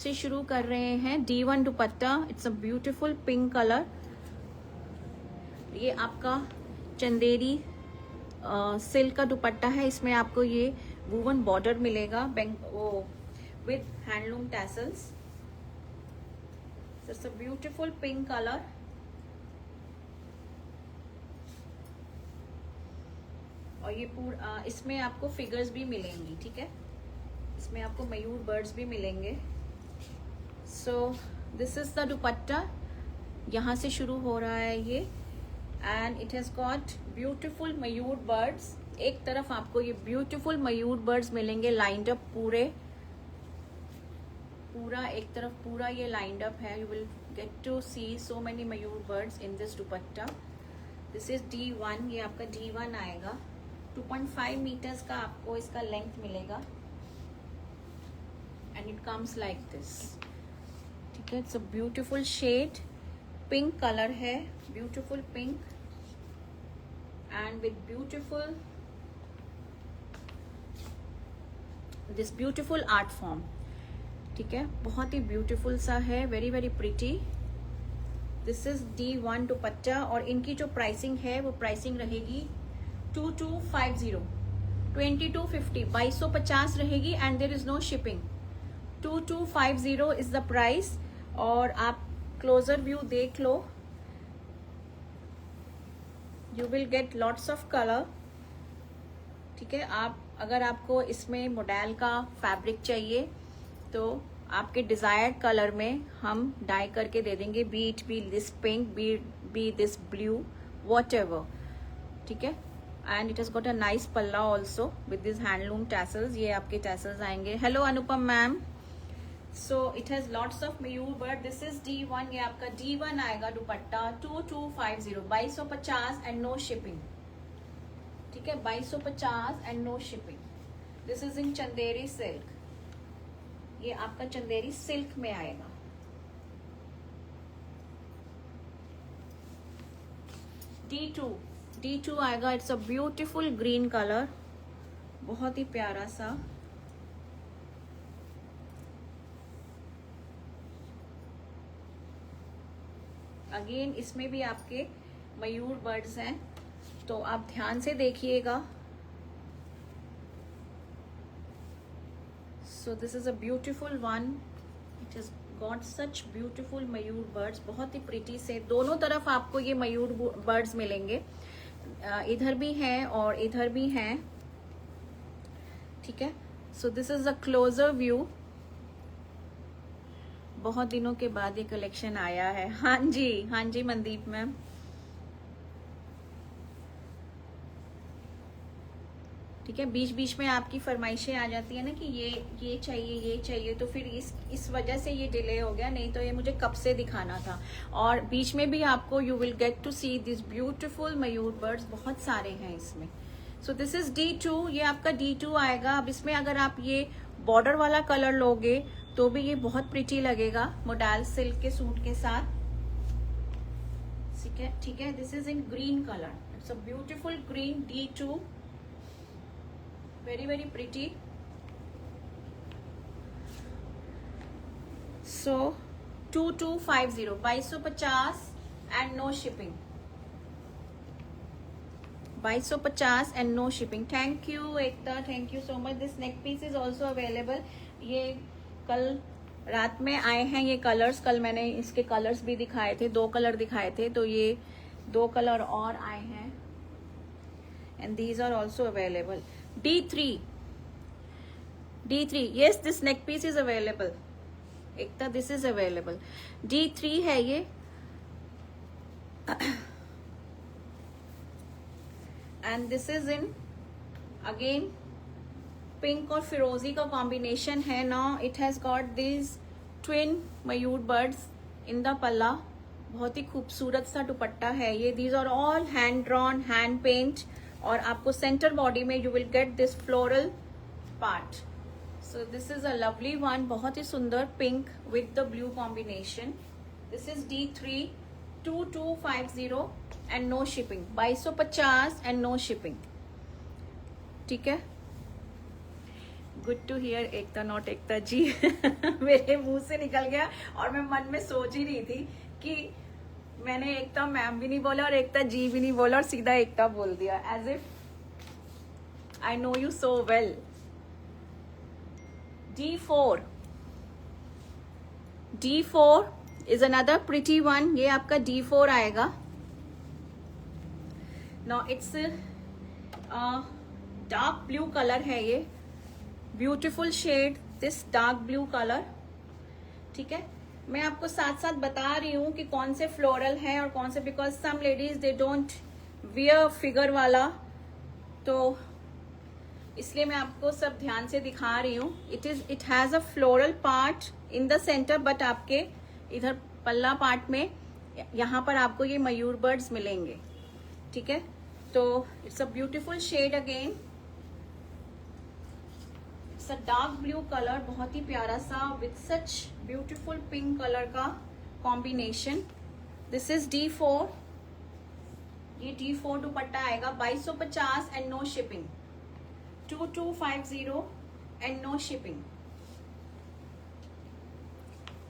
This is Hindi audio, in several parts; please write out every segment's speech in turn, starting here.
से शुरू कर रहे हैं। D1 dupatta, it's a beautiful pink colour. ये आपका चंदेरी सिल्क का दुपट्टा है। इसमें आपको ये वूवन बॉर्डर मिलेगा with handloom tassels. It's a beautiful pink colour. और ये पूरा इसमें आपको फिगर्स भी मिलेंगी, ठीक है। इसमें आपको मयूर बर्ड्स भी मिलेंगे। So this is the dupatta, यहाँ से शुरू हो रहा है ये, and it has got beautiful Mayur birds. एक तरफ आपको ये ब्यूटीफुल मयूर बर्ड्स मिलेंगे लाइंड अप, पूरा एक तरफ पूरा ये लाइंड अप है। You will get to see so many mayur birds in this dupatta. This is D1, ये आपका D1 आएगा। 2.5 मीटर्स का आपको इसका लेंथ मिलेगा and it comes like this, ठीक है। It's a beautiful shade, pink colour है, beautiful pink and with beautiful this beautiful art form, ठीक है। बहुत ही ब्यूटीफुल सा है, very very pretty. This is D1 dupatta और इनकी जो प्राइसिंग है वो प्राइसिंग रहेगी 2250, 2250, 2250 रहेगी and there is no shipping. 2250 is the price. और आप क्लोजर व्यू देख लो, you will get lots of colour, ठीक है। अगर आपको इसमें मॉडल का फैब्रिक चाहिए तो आपके डिजायर्ड कलर में हम डाई करके दे देंगे, be this pink, be this blue, whatever, ठीक है। And it has got a nice palla also with this handloom tassels. ये आपके टैसल्स आएंगे। Hello Anupam ma'am. So it has lots of mayur bird. This is D1, ये आपका D1 आएगा दुपट्टा 2250, 2250 एंड नो शिपिंग, ठीक है। 2250 and no shipping. This is in Chanderi silk, ये आपका चंदेरी सिल्क में आएगा। D2 आएगा। It's a beautiful green colour, बहुत ही प्यारा सा। अगेन इसमें भी आपके मयूर बर्ड्स हैं, तो आप ध्यान से देखिएगा। सो this is a beautiful one, it is got such beautiful Mayur birds, बहुत ही प्रिटी से। दोनों तरफ आपको ये मयूर बर्ड्स मिलेंगे, इधर भी हैं और इधर भी हैं, ठीक है। So this is a closer view. बहुत दिनों के बाद ये कलेक्शन आया है। हाँ जी मनदीप मैम। ठीक है, बीच बीच में आपकी फरमाइशें आ जाती है ना कि ये चाहिए, तो फिर इस वजह से ये डिले हो गया, नहीं तो ये मुझे कब से दिखाना था। और बीच में भी आपको you will get to see this beautiful Mayur birds, बहुत सारे हैं इसमें। सो दिस इज D2, ये आपका D2 आएगा। अब इसमें अगर आप ये बॉर्डर वाला कलर लोगे तो भी ये बहुत प्रिटी लगेगा मोडाल सिल्क के सूट के साथ, ठीक है। This is in green colour, it's a beautiful green D2, very very pretty. So 2250, 2250 and no shipping, 2250 and no shipping. Thank you Ekta, thank you so much. This neck piece is also available. ये कल रात में आए हैं ये कलर्स, कल मैंने इसके कलर्स भी दिखाए थे, 2 कलर दिखाए थे, तो ये 2 कलर और आए हैं and these are also available. D3, yes this neck piece is available. Ekta, this is available. D3 है ये and this is in again pink और फिरोजी का कॉम्बिनेशन है ना। It has got this twin mayur birds in the palla, बहुत ही खूबसूरत सा दुपट्टा है ये। These are all hand drawn, hand paint, और आपको सेंटर बॉडी में you will get this floral part. So this is a lovely one, बहुत ही सुंदर pink with the blue combination. This is D3, 2250 and no shipping, 2250 and no shipping, ठीक है। Good to hear Ekta not Ekta ji. मेरे मुंह से निकल गया और मैं मन में सोच ही रही थी कि मैंने एकता मैम भी नहीं बोला और एकता जी भी नहीं बोला और सीधा एकता बोल दिया, as if I know you so well. D4 is another pretty one. ये आपका D4 आएगा। No it's dark blue colour है ये, beautiful shade this dark blue colour. ठीक है, मैं आपको साथ साथ बता रही हूँ कि कौन से फ्लोरल है और कौन से, because some ladies they don't wear figure वाला, तो इसलिए मैं आपको सब ध्यान से दिखा रही हूँ। It has a floral part in the centre, but आपके इधर पल्ला पार्ट में यहाँ पर आपको ये मयूर बर्ड्स मिलेंगे। ठीक है, तो it's a beautiful shade again, it's a dark blue colour, बहुत ही प्यारा सा with such beautiful pink colour का कॉम्बिनेशन। This is D4। ये D4 दुपट्टा आएगा 2250 and no shipping, 2250 and no shipping,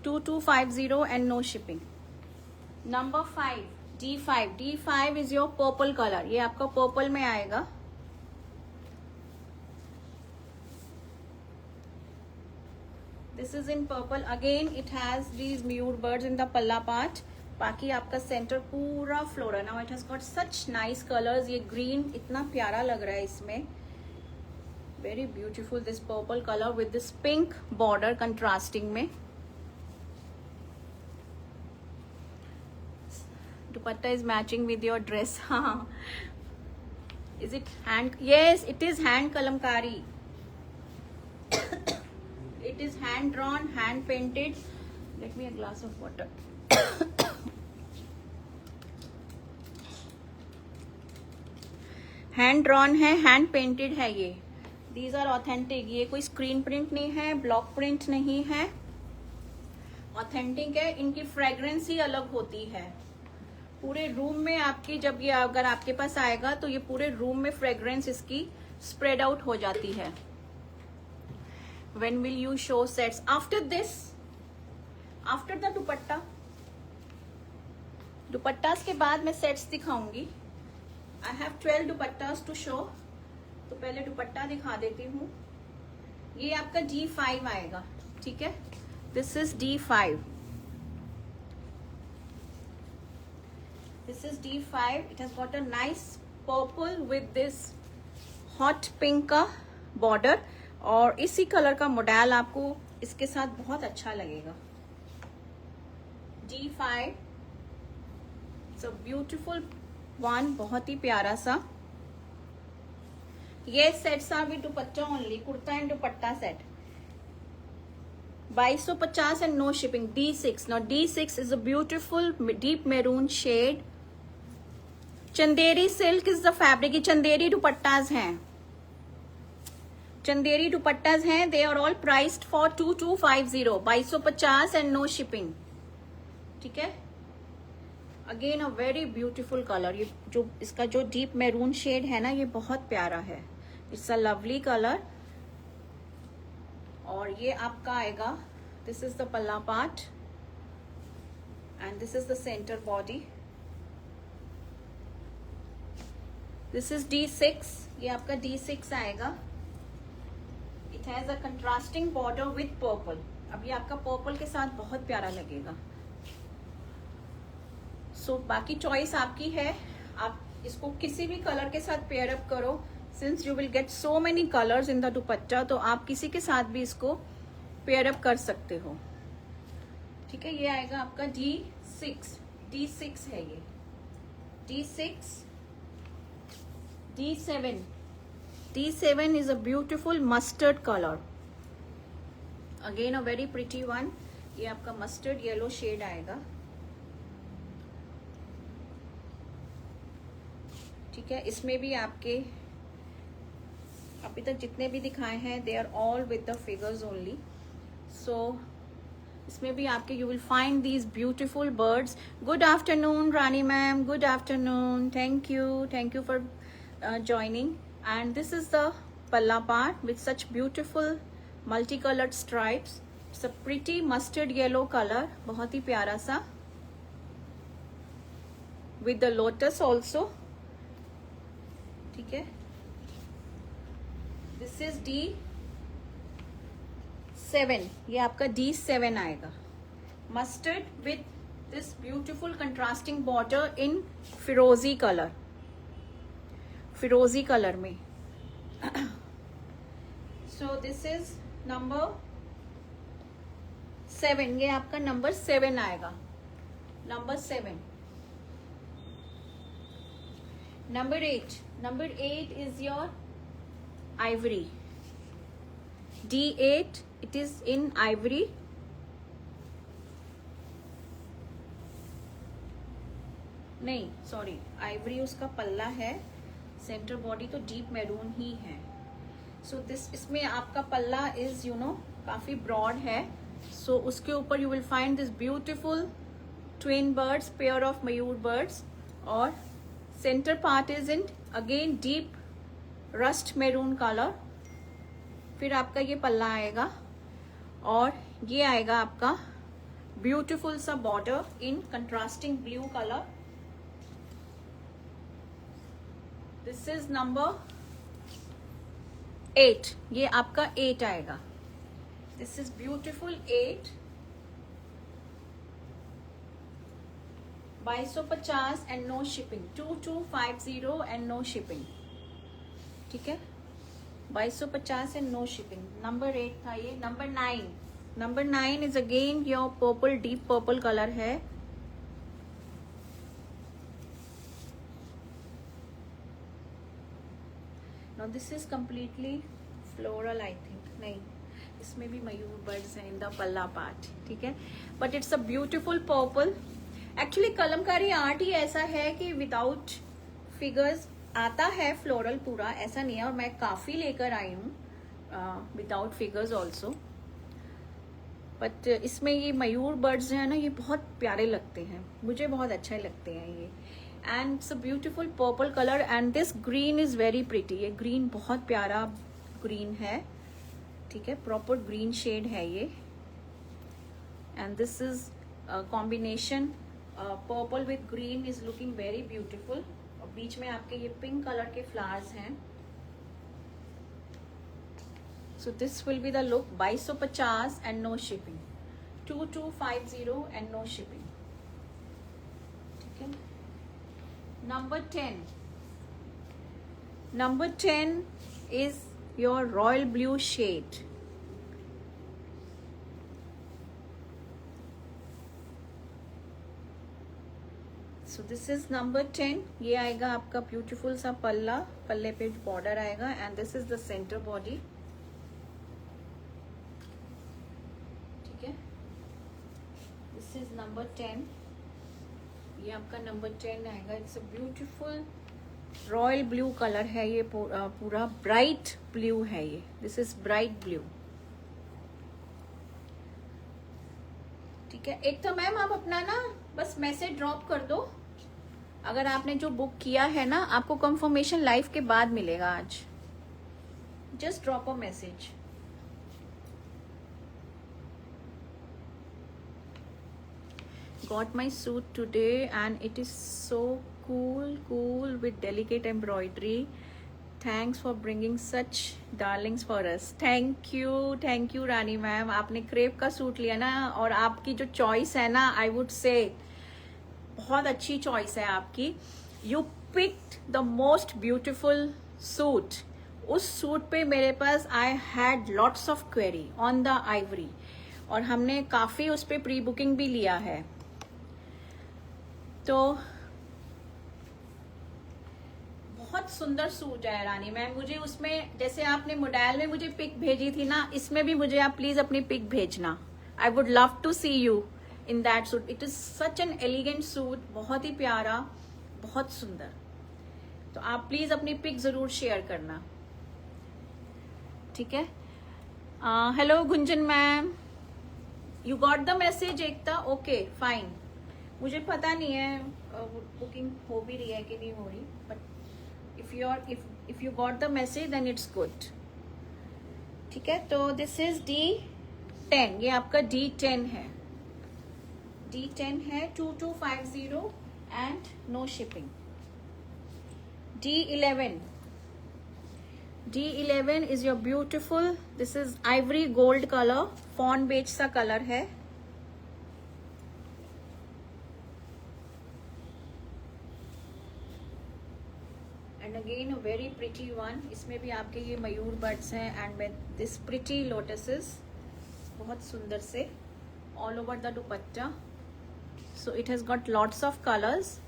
2250 and no shipping। Number 5 D5। D5 is your purple color। ये आपका पर्पल में आएगा। This is in purple again, it has these mute birds in the palla part। बाकी आपका सेंटर पूरा flora. Now it has got such nice colours. ये ग्रीन इतना प्यारा लग रहा है इसमें, very beautiful this purple color with this pink border contrasting में। dupatta is matching with your dress। हाँ, is it hand? Yes, it is hand kalamkari। it is hand drawn, hand painted। let me a glass of water। Hand drawn है, हैंड पेंटेड है ये। These are authentic. ये कोई स्क्रीन प्रिंट नहीं है, ब्लॉक प्रिंट नहीं है, ऑथेंटिक है। इनकी फ्रेग्रेंस ही अलग होती है। पूरे रूम में आपकी, जब ये अगर आपके पास आएगा तो ये पूरे रूम में फ्रेग्रेंस इसकी स्प्रेड आउट हो जाती है। When will you show sets? After this, after the dupatta. Dupattas के बाद मैं सेट्स दिखाऊंगी। I have 12 dupattas to show. तो पहले दुपट्टा दिखा देती हूँ। ये आपका D5 आएगा। ठीक है, this is D5। This is D5। It has got a nice purple with this hot pink का बॉर्डर, और इसी कलर का मॉडल आपको इसके साथ बहुत अच्छा लगेगा। D5 it's a beautiful one, बहुत ही प्यारा सा। ये sets are with dupatta only, kurta and dupatta set. 2250 and no shipping. D6। Now D6 is a beautiful deep maroon shade. Chanderi silk is the fabric. ये चंदेरी दुपट्टाज हैं, चंदेरी दुपट्टाज हैं। They are all priced for 2250, 2250 and no shipping. ठीक है, again a very beautiful colour. ये जो इसका जो डीप मैरून शेड है ना, ये बहुत प्यारा है। It's a lovely colour. और ये आपका आएगा, दिस इज द पल्ला part and this is the centre body. This is D6। ये आपका D6 आएगा। It has a contrasting border with purple. अब ये आपका पर्पल के साथ बहुत प्यारा लगेगा। सो बाकी चॉइस आपकी है, आप इसको किसी भी कलर के साथ पेयर अप करो। Since you will get so many colours in the दुपट्टा, तो आप किसी के साथ भी इसको पेयर अप कर सकते हो। ठीक है, ये आएगा आपका D6। D6 है ये, D6। D7। D7 is a beautiful mustard color, again a very pretty one। ये आपका मस्टर्ड येलो शेड आएगा। ठीक है, इसमें भी आपके अभी तक जितने भी दिखाए हैं they are all with the figures only. So इसमें भी आपके you will find these beautiful birds. Good afternoon Rani ma'am, good afternoon, thank you for joining। and this is the palla part with such beautiful multicolored stripes. It's a pretty mustard yellow color, बहुत ही प्यारा सा, with the lotus also. ठीक है, this is D7, ये आपका D7 आएगा. Mustard with this beautiful contrasting border in फिरोजी कलर, फिरोजी कलर में. So this is number 7, ये आपका नंबर 7 आएगा. Number 7. Number 8. Number 8 is your ivory. D8, it is in ivory. नहीं, सॉरी, आइवरी उसका पल्ला है, सेंटर बॉडी तो डीप मैरून ही है. सो दिस, इसमें आपका पल्ला इज काफी ब्रॉड है. सो उसके ऊपर you will find this beautiful twin birds, pair of mayur birds, और centre part is in again deep rust maroon colour. फिर आपका ये पल्ला आएगा और ये आएगा आपका ब्यूटिफुल सा border in contrasting blue colour. This is number 8, ये आपका 8 आएगा. This is beautiful 8. 2250 and no shipping. 2250 and no shipping. ठीक है, 2250 एंड नो शिपिंग. नंबर 8 था ये. Number 9. Number 9 is again your purple, deep purple colour है. Now this is completely floral, I think. नहीं, इसमें भी मयूर बर्ड्स हैं in the पल्ला पार्ट. ठीक है, but it's a beautiful purple. Actually Kalamkari art ही ऐसा है कि विदाउट फिगर्स आता है फ्लोरल पूरा, ऐसा नहीं है. और मैं काफी लेकर आई हूँ विदाउट फिगर्स ऑल्सो. बट इसमें ये मयूर बर्ड्स जो है ना, ये बहुत प्यारे लगते हैं, मुझे बहुत अच्छे लगते हैं ये. And it's a beautiful purple colour and this green is very pretty. ये ग्रीन बहुत प्यारा ग्रीन है. ठीक है, प्रॉपर ग्रीन शेड है ये. And this is combination purple with green is looking very beautiful. और बीच में आपके ये पिंक कलर के फ्लावर्स हैं. So this will be the look. 2250 and no shipping. 2250 and no shipping. ठीक है. Number 10. Number 10 is your royal blue shade. So this is number 10. ये आएगा आपका ब्यूटीफुल सा पल्ला, पल्ले पे बॉर्डर आएगा. And this is the centre body. ठीक है, दिस इज नंबर 10. ये आपका नंबर 10 आएगा. It's a beautiful royal blue colour है. ये पूरा ब्राइट ब्लू है ये. This is bright blue. ठीक है, एक तो मैम आप अपना ना बस मैसेज ड्रॉप कर दो. अगर आपने जो बुक किया है ना, आपको कंफर्मेशन लाइव के बाद मिलेगा आज. Just drop a message. Got my suit today and it is so cool with delicate embroidery. Thanks for bringing such darlings for us. Thank you Rani ma'am. आपने क्रेप का सूट लिया ना, और आपकी जो चॉइस है ना, आई वुड से बहुत अच्छी चॉइस है आपकी. You picked the most beautiful suit. उस सूट पे मेरे पास I had lots of query on the ivory, और हमने काफी उस पे प्री बुकिंग भी लिया है. तो बहुत सुंदर सूट है रानी मैम. मुझे उसमें, जैसे आपने मोडेल में मुझे पिक भेजी थी ना, इसमें भी मुझे आप प्लीज अपनी पिक भेजना. I would love to see you in that suit. It is such an elegant suit, बहुत ही प्यारा, बहुत सुंदर. तो आप प्लीज अपनी पिक जरूर शेयर करना. ठीक है. Hello Gunjan ma'am, you got the message Ekta. Okay fine. मुझे पता नहीं है बुकिंग हो भी रही है कि नहीं हो रही, but if you got the message then it's good. ठीक है, तो दिस इज D10, ये आपका D10 है, D10 है, 2250 and no shipping. D11, D11 is your beautiful, this is ivory gold colour, fawn beige सा कलर है। And again a very pretty one, इसमें भी आपके ये मयूर बर्ड्स हैं and with this pretty lotuses, बहुत सुंदर से all over the dupatta. So it has got lots of colours.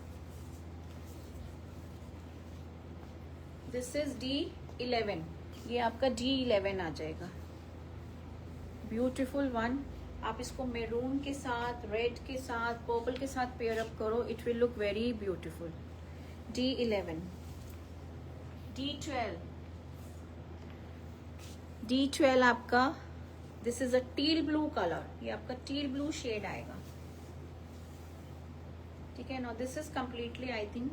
This is D11, ये आपका D11 आ जाएगा, ब्यूटिफुल वन। आप इसको मेरून के साथ, रेड के साथ, पर्पल के साथ पेयर अप करो, it will look very beautiful. D11, D12, D12 आपका, this is a teal blue colour, ये आपका टील ब्लू शेड आएगा, ठीक है ना। This is completely I think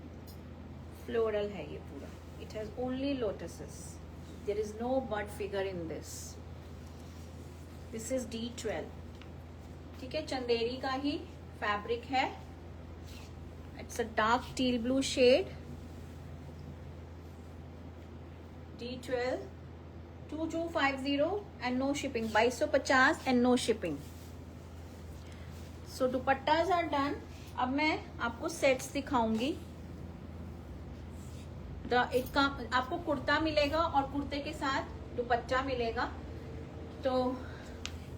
floral है ये पूरा, it has only lotuses, there is no bird figure in this. This is D12, ठीक है, चंदेरी का ही फैब्रिक है, it's a dark teal blue shade. D12, 2250 and no shipping, 2250 and no shipping. So dupattas are done. अब मैं आपको सेट्स दिखाऊंगी। आपको कुर्ता मिलेगा और कुर्ते के साथ दुपट्टा मिलेगा। तो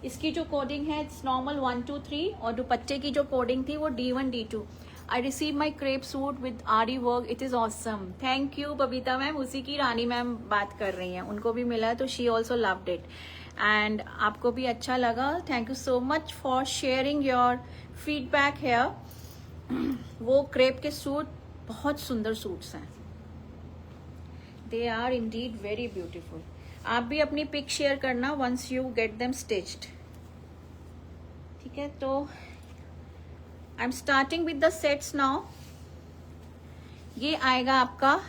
इसकी जो कोडिंग है इट्स नॉर्मल 1 2 3, और दुपट्टे की जो कोडिंग थी वो D1 D2। I receive my crepe suit with aari work, it is awesome. Thank you Babita ma'am, उसी की रानी मैम बात कर रही हैं, उनको भी मिला तो she also loved it and आपको भी अच्छा लगा। Thank you so much for sharing your feedback here. वो क्रेप के सूट बहुत सुंदर सूट्स हैं, they are indeed very beautiful. आप भी अपनी पिक शेयर करना once you get them stitched, ठीक है। तो I am starting with the sets now. ये आएगा आपका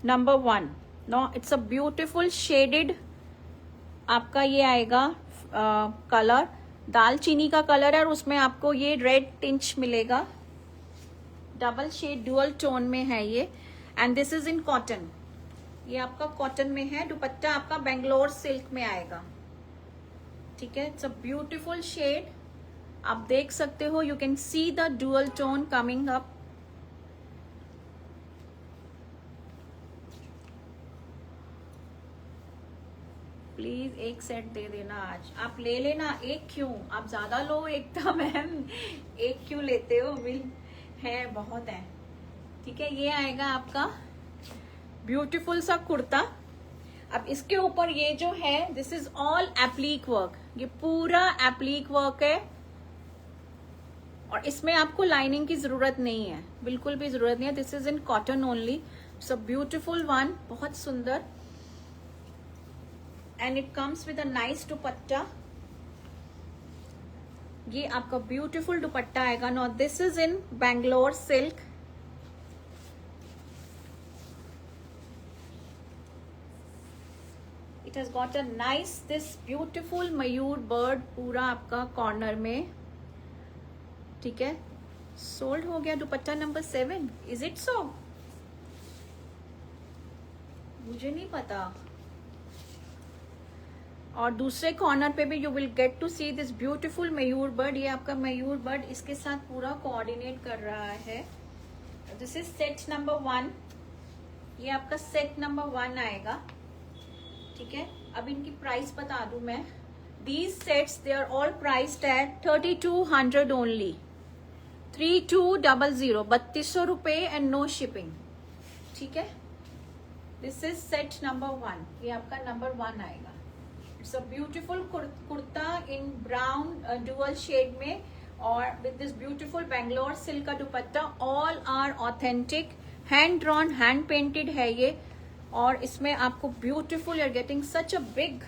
number 1। No it's a beautiful shaded, आपका ये आएगा कलर दालचीनी का कलर है और उसमें आपको ये रेड टिंच मिलेगा, डबल शेड ड्यूअल टोन में है ये, and this is in cotton. ये आपका कॉटन में है, दुपट्टा आपका बेंगलोर सिल्क में आएगा, ठीक है। इट्स अ ब्यूटिफुल शेड, आप देख सकते हो, you can see the dual tone coming up. Please एक सेट दे देना आज, आप ले लेना। एक क्यों, आप ज्यादा लो, एक था मैम, एक क्यों लेते हो, मिल है बहुत है, ठीक है। ये आएगा आपका ब्यूटीफुल सा कुर्ता। अब इसके ऊपर ये जो है दिस इज ऑल एप्लीक वर्क, ये पूरा एप्लीक वर्क है और इसमें आपको लाइनिंग की जरूरत नहीं है, बिल्कुल भी जरूरत नहीं है। This is in cotton only, it's a beautiful one, बहुत सुंदर, and it comes with a nice dupatta. ये आपका ब्यूटीफुल दुपट्टा आएगा। No this is in Bangalore silk, it has got a nice this beautiful मयूर बर्ड पूरा आपका कॉर्नर में, ठीक है। सोल्ड हो गया dupatta number 7, is it so? मुझे नहीं पता। और दूसरे कॉर्नर पे भी you will get to see this beautiful मयूर बर्ड। ये आपका मयूर बर्ड इसके साथ पूरा कोऑर्डिनेट कर रहा है। दिस इज सेट नंबर 1, ये आपका सेट नंबर 1 आएगा, ठीक है। अब इनकी प्राइस बता दूं मैं, these sets they are all priced at 3200 only, 3200, 3200 रुपए एंड नो शिपिंग, ठीक है। दिस इज सेट नंबर 1, ये आपका नंबर 1 आएगा। It's a beautiful kurta in brown dual shade में और with this beautiful Bangalore silk का dupatta. All are authentic, hand drawn, hand painted है ये, और इसमें आपको beautiful, you are getting such a big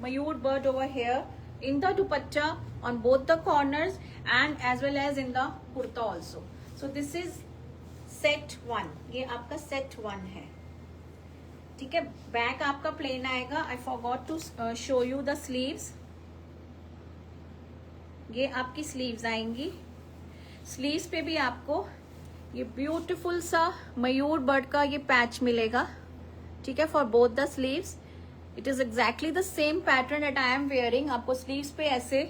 mayur bird over here in the dupatta on both the corners and as well as in the kurta also. So this is set 1, ये आपका set 1 है, ठीक है। बैक आपका प्लेन आएगा। I forgot to show you the sleeves. ये आपकी स्लीव्स आएंगी। स्लीव्स पे भी आपको ये ब्यूटीफुल सा मयूर बर्ड का ये पैच मिलेगा, ठीक है, for both the sleeves. It is exactly the same pattern that I am wearing. आपको स्लीव्स पे ऐसे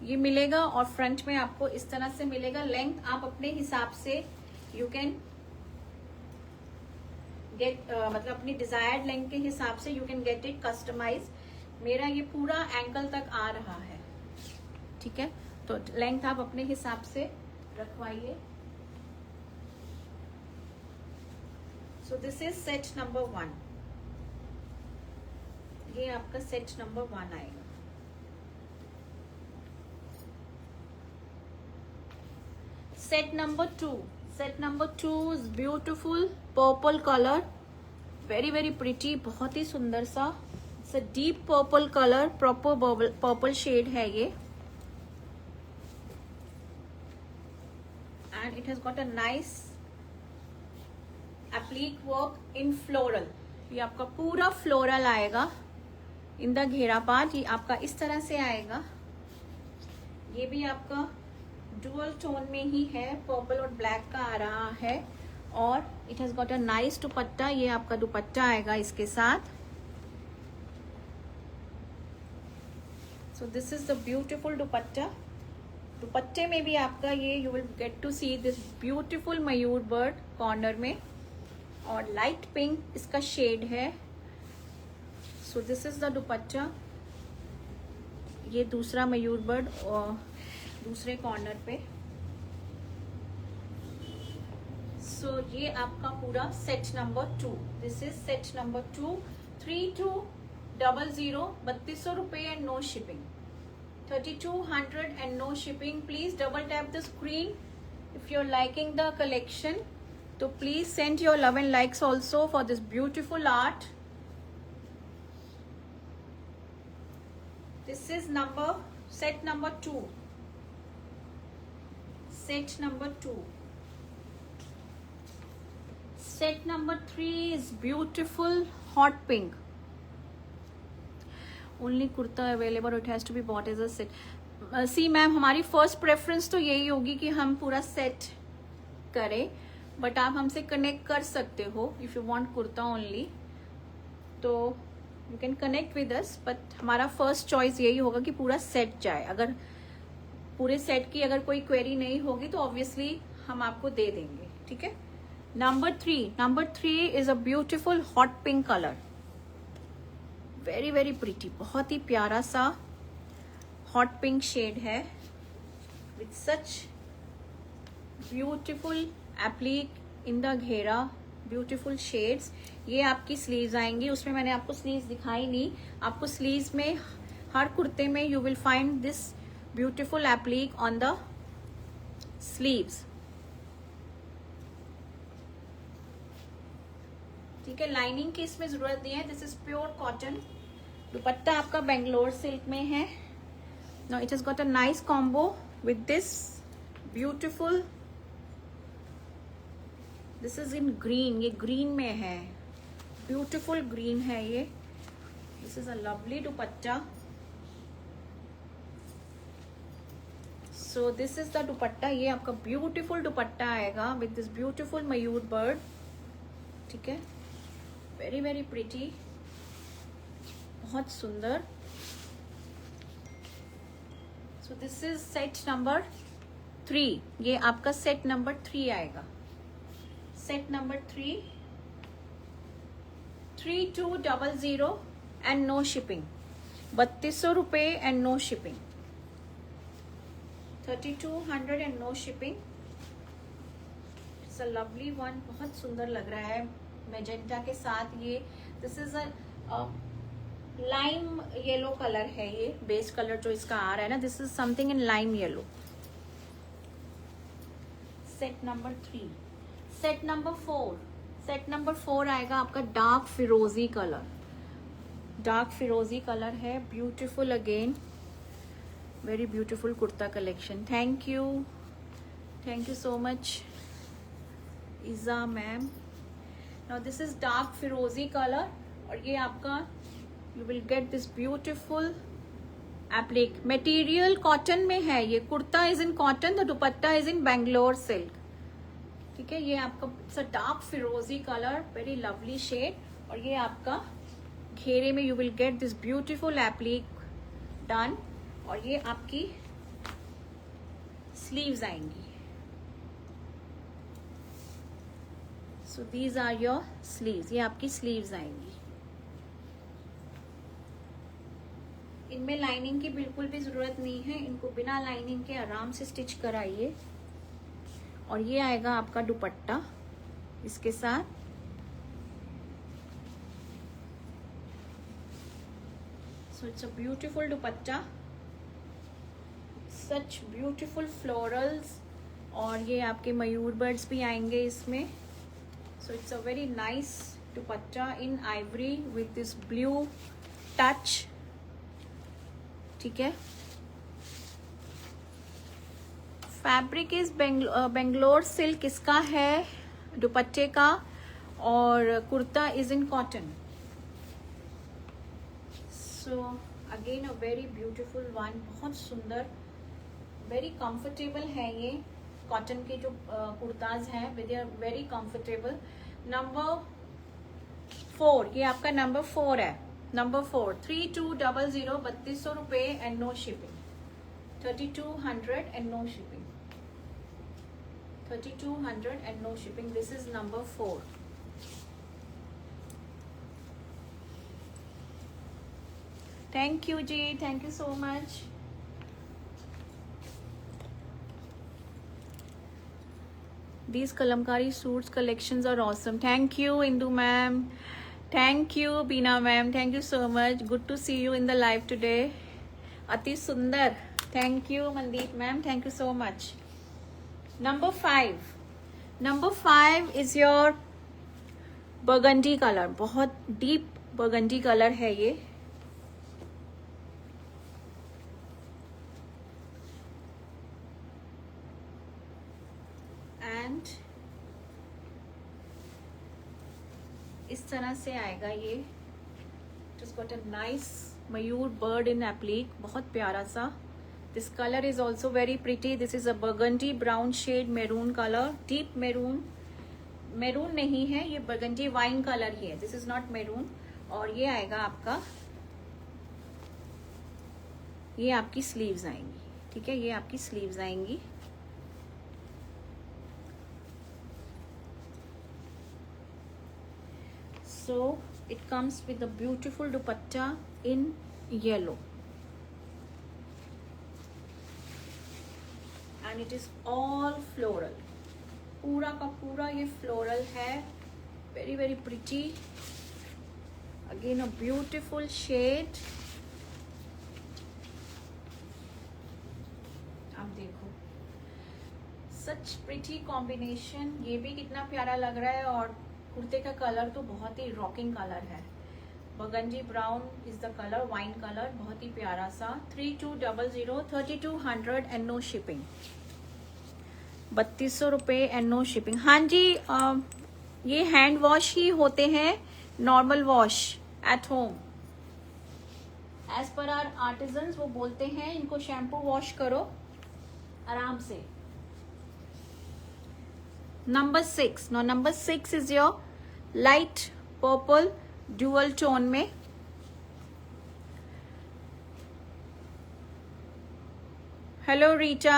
ये मिलेगा और फ्रंट में आपको इस तरह से मिलेगा। लेंथ आप अपने हिसाब से यू कैन गेट, मतलब अपनी डिजायर्ड लेंथ के हिसाब से you can get it customize. मेरा ये पूरा एंकल तक आ रहा है, ठीक है, तो लेंथ आप अपने हिसाब से रखवाइए। So this is set number 1। ये आपका सेट नंबर 1 आएगा। Set number 2। Set number 2 is beautiful purple colour, very very pretty, बहुत ही सुंदर सा। It's a deep purple colour, proper purple shade है ये। And it has got a nice applique work in floral। ये आपका पूरा फ्लोरल आएगा इन द घेरा पार्ट। ये आपका इस तरह से आएगा। ये भी आपका डुअल टोन में ही है, पर्पल और ब्लैक का आ रहा है। और it has got a nice dupatta. ये आपका दुपट्टा आएगा इसके साथ। So this is the beautiful dupatta. दुपट्टे में भी आपका ये you will get to see this beautiful मयूर बर्ड कॉर्नर में, और लाइट पिंक इसका शेड है। So this is the dupatta. ये दूसरा मयूर बर्ड और दूसरे कॉर्नर पे। सो ये आपका पूरा set number 2। This is set number 2। 3200, 3200 रुपये and no shipping. 3200 and no shipping. Please double tap the screen if you're liking the collection. So please send your love and likes also for this beautiful art. This is set number 2. Set number 2. Set number 3 is beautiful hot pink. Only kurta available, it has to be bought as a set. See ma'am, हमारी फर्स्ट प्रेफरेंस तो यही होगी कि हम पूरा सेट करें, बट आप हमसे कनेक्ट कर सकते हो if you want kurta only, तो you can connect with us. But हमारा फर्स्ट चॉइस यही होगा कि पूरा सेट जाए। अगर पूरे सेट की अगर कोई क्वेरी नहीं होगी तो ऑब्वियसली हम आपको दे देंगे, ठीक है। Number 3 is a beautiful hot pink colour, very very pretty, बहुत ही प्यारा सा हॉट पिंक शेड है with such beautiful एप्लीक in the घेरा, ब्यूटिफुल शेड्स। ये आपकी स्लीव्स आएंगी। उसमें मैंने आपको स्लीव्स दिखाई नहीं। आपको स्लीव्स में हर कुर्ते में you will find this beautiful एप्लीक on the sleeves, ठीक है। लाइनिंग की इसमें जरूरत नहीं है। This is pure cotton. दुपट्टा आपका बेंगलोर सिल्क में है। Now it has got a nice combo with this beautiful, this is in green. ये ग्रीन में है, ब्यूटिफुल ग्रीन है ये। This is a lovely dupatta. So this is the dupatta. ये आपका ब्यूटिफुल दुपट्टा आएगा विद दिस ब्यूटिफुल मयूर बर्ड, ठीक है। वेरी वेरी प्रिटी, बहुत सुंदर। So this is set number 3। ये आपका सेट नंबर 3 आएगा। Set number 3, 3200 and no shipping. 3200 रुपये and no shipping. 3200 and no shipping. It's a lovely one, बहुत सुंदर लग रहा है मैजेंटा के साथ। ये this is a lime yellow colour है। ये बेस कलर जो इसका आ रहा है ना, this is something in lime yellow. Set number 3। Set number 4। Set number 4 आएगा आपका डार्क फिरोजी कलर। डार्क फिरोजी कलर है, beautiful again, very beautiful kurta collection. Thank you so much Iza ma'am. Now this is dark फिरोजी कलर, और ये आपका you will get this beautiful applique. Material cotton में है, ये kurta is in cotton, the dupatta is in Bangalore silk. ठीक है, ये आपका इट्स अ डार्क फिरोजी कलर, वेरी लवली शेड, और ये आपका घेरे में you will get this beautiful applique done, और ये आपकी स्लीव्स आएंगी। So these are your sleeves, ये आपकी स्लीव्स आएंगी। इनमें लाइनिंग की बिल्कुल भी जरूरत नहीं है, इनको बिना लाइनिंग के आराम से स्टिच कराइए। और ये आएगा आपका दुपट्टा इसके साथ। So it's a beautiful dupatta, such beautiful florals, और ये आपके मयूर बर्ड्स भी आएंगे इसमें। So it's a very nice dupatta in Ivory with this blue touch. ठीक है, फैब्रिक इज बेंगलोर सिल्क इसका है दुपट्टे का, और kurta is in cotton. So again a very beautiful one, बहुत सुंदर, वेरी कंफर्टेबल है ये कॉटन के जो कुर्ताज हैं, with are very comfortable. Number 4, ये आपका नंबर 4 है, नंबर 4 3200 3200 रुपये and no shipping, 3200 and no shipping, 3200 and no shipping. This is number 4। Thank you ji, thank you so much. These kalamkari suits collections are awesome. Thank you Indu ma'am, thank you Beena ma'am, thank you so much, good to see you in the live today. Ati sundar, thank you Mandeep ma'am, thank you so much. Number 5 is your burgundy color, बहुत deep burgundy color है ये। इस तरह से आएगा ये। Just got a nice मयूर बर्ड इन एप्लिक, बहुत प्यारा सा। This colour is also very pretty. This is a burgundy brown shade, maroon colour, deep maroon, maroon नहीं है ये, बर्गंडी वाइन कलर ही है, दिस इज नॉट मेरून। और ये आएगा आपका, ये आपकी स्लीव्स आएंगी। ठीक है, ये आपकी स्लीव्स आएंगी। So it comes with a beautiful dupatta in yellow, and it is all floral, पूरा का पूरा ये floral है, very very pretty, again a beautiful shade। आप देखो, such pretty combination, ये भी कितना प्यारा लग रहा है, और कुर्ते का कलर तो बहुत ही रॉकिंग कलर है, burgundy brown is the colour, wine colour, बहुत ही प्यारा सा। 3200 3200 एंड नो शिपिंग, 3200 रुपये एंड नो शिपिंग। हाँ जी, ये हैंड वॉश ही होते हैं, normal wash at home, as per our artisans वो बोलते हैं इनको शैम्पू वॉश करो आराम से। Number 6, no number 6 is your light purple dual tone में। हेलो रीटा,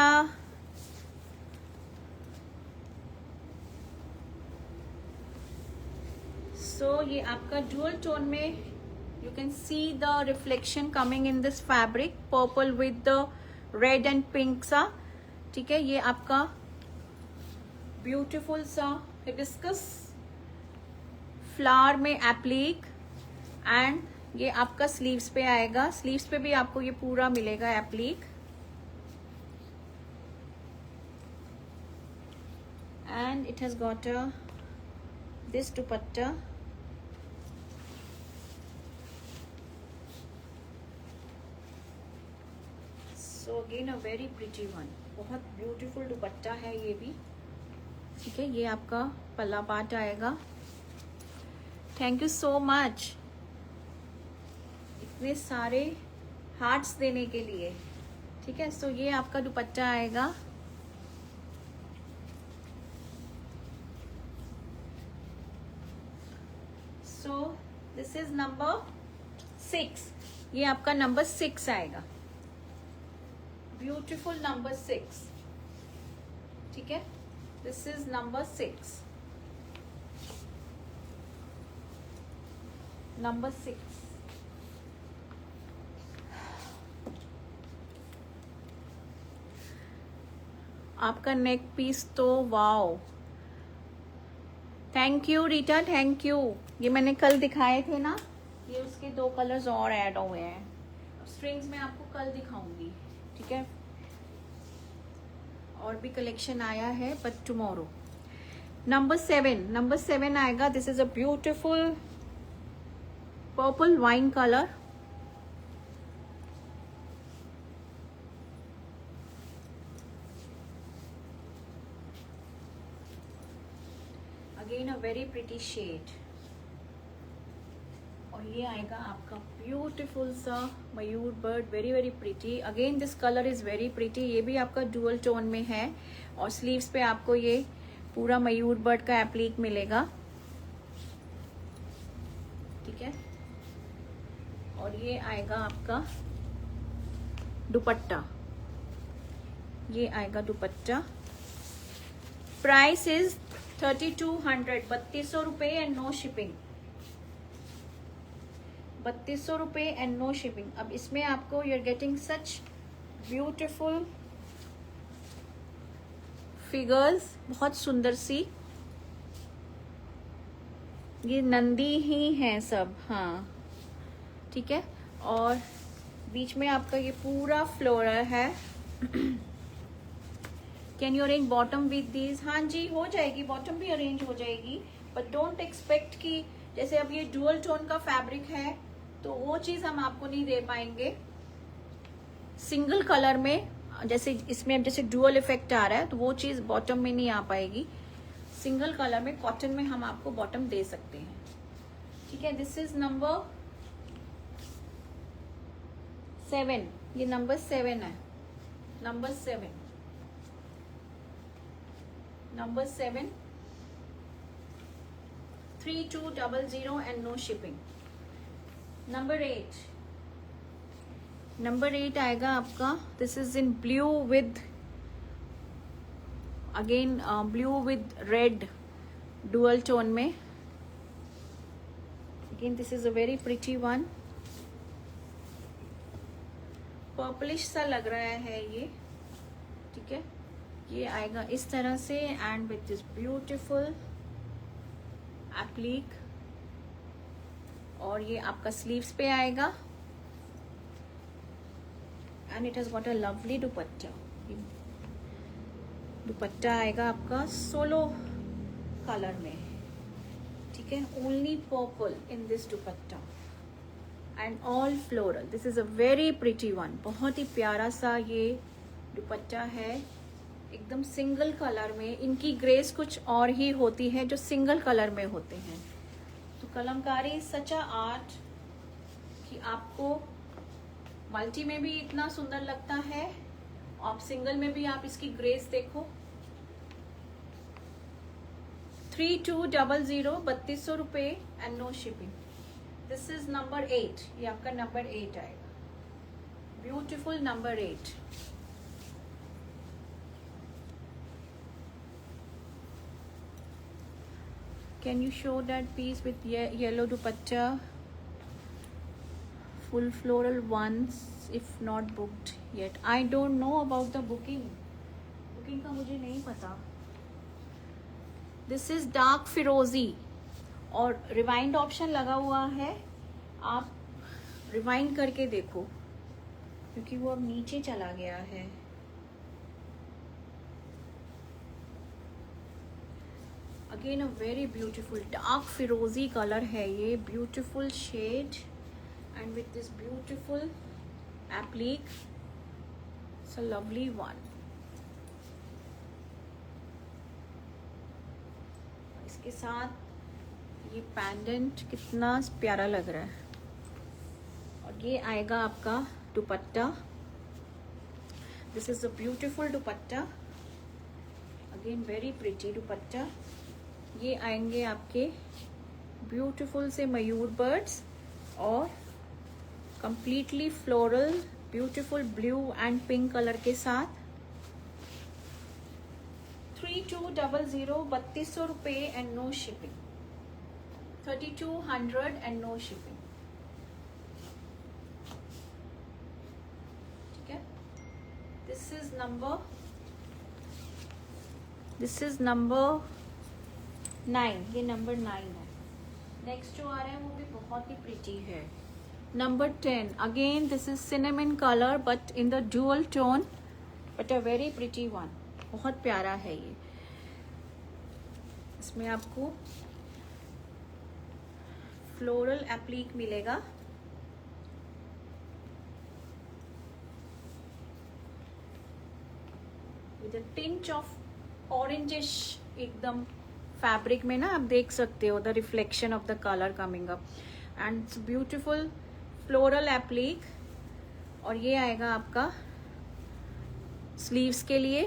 सो ये आपका ड्यूअल टोन में, you can see the reflection coming in this fabric, purple with the red and pink सा। ठीक है, ये आपका ब्यूटीफुल सा हिबिस्कस फ्लावर में एप्लिक, एंड ये आपका स्लीव्स पे आएगा। स्लीव्स पे भी आपको ये पूरा मिलेगा applique, and it has got a this dupatta. So again a very pretty one, बहुत ब्यूटीफुल दुपट्टा है ये भी। ठीक है, ये आपका पल्ला पार्ट आएगा, थैंक यू सो मच इतने सारे हार्ट्स देने के लिए। ठीक है, सो ये आपका दुपट्टा आएगा। सो दिस इज नंबर 6, ये आपका नंबर 6 आएगा, ब्यूटीफुल नंबर 6। ठीक है, दिस इज नंबर 6, नंबर 6। आपका नेक पीस तो wow, thank you Rita, thank you. ये मैंने कल दिखाए थे ना, ये उसके 2 कलर्स और ऐड हुए हैं। स्ट्रिंग्स में आपको कल दिखाऊंगी। ठीक है, और भी कलेक्शन आया है बट टुमारो। नंबर 7 आएगा। This is a beautiful purple wine colour. Again a very pretty shade. और ये आएगा आपका ब्यूटीफुल सा mayur bird, very very pretty. Again this colour is very pretty. ये भी आपका डुअल टोन में है और स्लीव्स पे आपको ये पूरा मयूर बर्ड का एप्लीक मिलेगा। ठीक है, और ये आएगा आपका दुपट्टा, ये आएगा दुपट्टा। प्राइस इज 3200, 3200 रुपए एंड नो शिपिंग, 3200 रुपए एंड नो शिपिंग। अब इसमें आपको you are getting such beautiful figures, बहुत सुंदर सी। ये नंदी ही हैं सब, हाँ ठीक है। और बीच में आपका ये पूरा फ्लोरल है। Can you arrange bottom with these? हाँ जी, हो जाएगी, बॉटम भी अरेंज हो जाएगी, बट डोंट एक्सपेक्ट कि जैसे अब ये डुअल टोन का फैब्रिक है तो वो चीज हम आपको नहीं दे पाएंगे। सिंगल कलर में जैसे इसमें अब जैसे डुअल इफेक्ट आ रहा है तो वो चीज बॉटम में नहीं आ पाएगी। सिंगल कलर में कॉटन में हम आपको बॉटम दे सकते हैं। ठीक है, दिस इज नंबर 7, ये नंबर 7 है, number 7, number 7, 3200 and no shipping. Number 8 आएगा आपका। This is in blue with again blue with red dual tone में। Again this is a very pretty one, purplish सा लग रहा है ये। ठीक है, ये आएगा इस तरह से एंड विथ दिस ब्यूटीफुल एप्लीक। और ये आपका स्लीव्स पे आएगा and it has got a lovely दुपट्टा। दुपट्टा आएगा आपका सोलो कलर में। ठीक है, only purple in this dupatta and all floral. This is a very pretty one, बहुत ही प्यारा सा ये दुपट्टा है, एकदम सिंगल कलर में। इनकी ग्रेस कुछ और ही होती है जो सिंगल कलर में होते हैं। तो कलमकारी सच अ आर्ट कि आपको मल्टी में भी इतना सुंदर लगता है, आप सिंगल में भी आप इसकी ग्रेस देखो। 3200, 3200 रुपए and no shipping. This is number 8, ये आपका नंबर 8 आएगा, beautiful number 8। Can you show that piece with yellow dupatta? Full floral ones if not booked yet. I don't know about the booking. Booking का मुझे नहीं पता। This is dark फिरोजी और रिवाइंड ऑप्शन लगा हुआ है, आप रिवाइंड करके देखो क्योंकि वो अब नीचे चला गया है। Again a very beautiful dark फिरोजी कलर है ये, beautiful shade and with this beautiful applique, it's a lovely one. इसके साथ ये पेंडेंट कितना प्यारा लग रहा है। और ये आएगा आपका dupatta. This is a beautiful dupatta, again very pretty dupatta. ये आएंगे आपके ब्यूटीफुल से मयूर बर्ड्स और completely floral beautiful blue and pink colour के साथ। 3200, 3200 रुपये and no shipping. 3200 and no shipping. ठीक है, दिस इज नंबर 9। ये नंबर 9 है। नेक्स्ट जो आ रहा है वो भी बहुत ही प्रिटी है, number 10। Again this is cinnamon colour but in the dual tone, but a very pretty one. बहुत प्यारा है ये। इसमें आपको फ्लोरल एप्लीक मिलेगा। With a tinge of orangish एकदम फैब्रिक में ना, आप देख सकते हो the reflection of the colour coming up and it's beautiful floral एप्लीक। और ये आएगा आपका स्लीव्स के लिए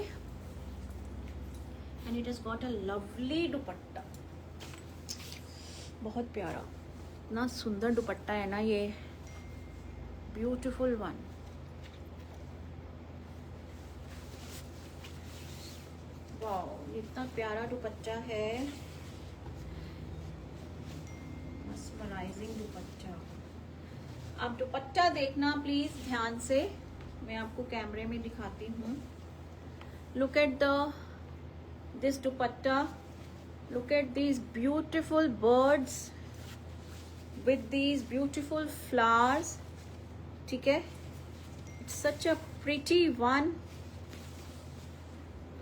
and it has got a lovely दुपट्टा। बहुत प्यारा, इतना सुंदर दुपट्टा है ना ये, ब्यूटीफुल वन। वाओ, इतना प्यारा दुपट्टा है, मस्मराइजिंग दुपट्टा। आप दुपट्टा देखना प्लीज ध्यान से, मैं आपको कैमरे में दिखाती हूँ। Look at this dupatta, look at these beautiful birds with these beautiful flowers। ठीक है, it's such a pretty one,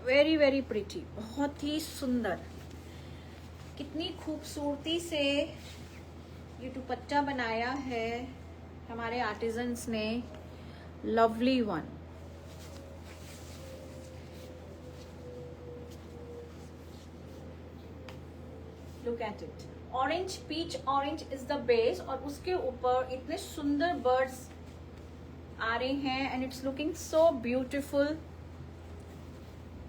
very very pretty, बहुत ही सुंदर। कितनी खूबसूरती से ये दुपट्टा बनाया है हमारे आर्टिजन्स ने, lovely one. Look at it, orange peach orange is the base और उसके ऊपर इतने सुंदर बर्ड्स आ रहे हैं and it's looking so beautiful.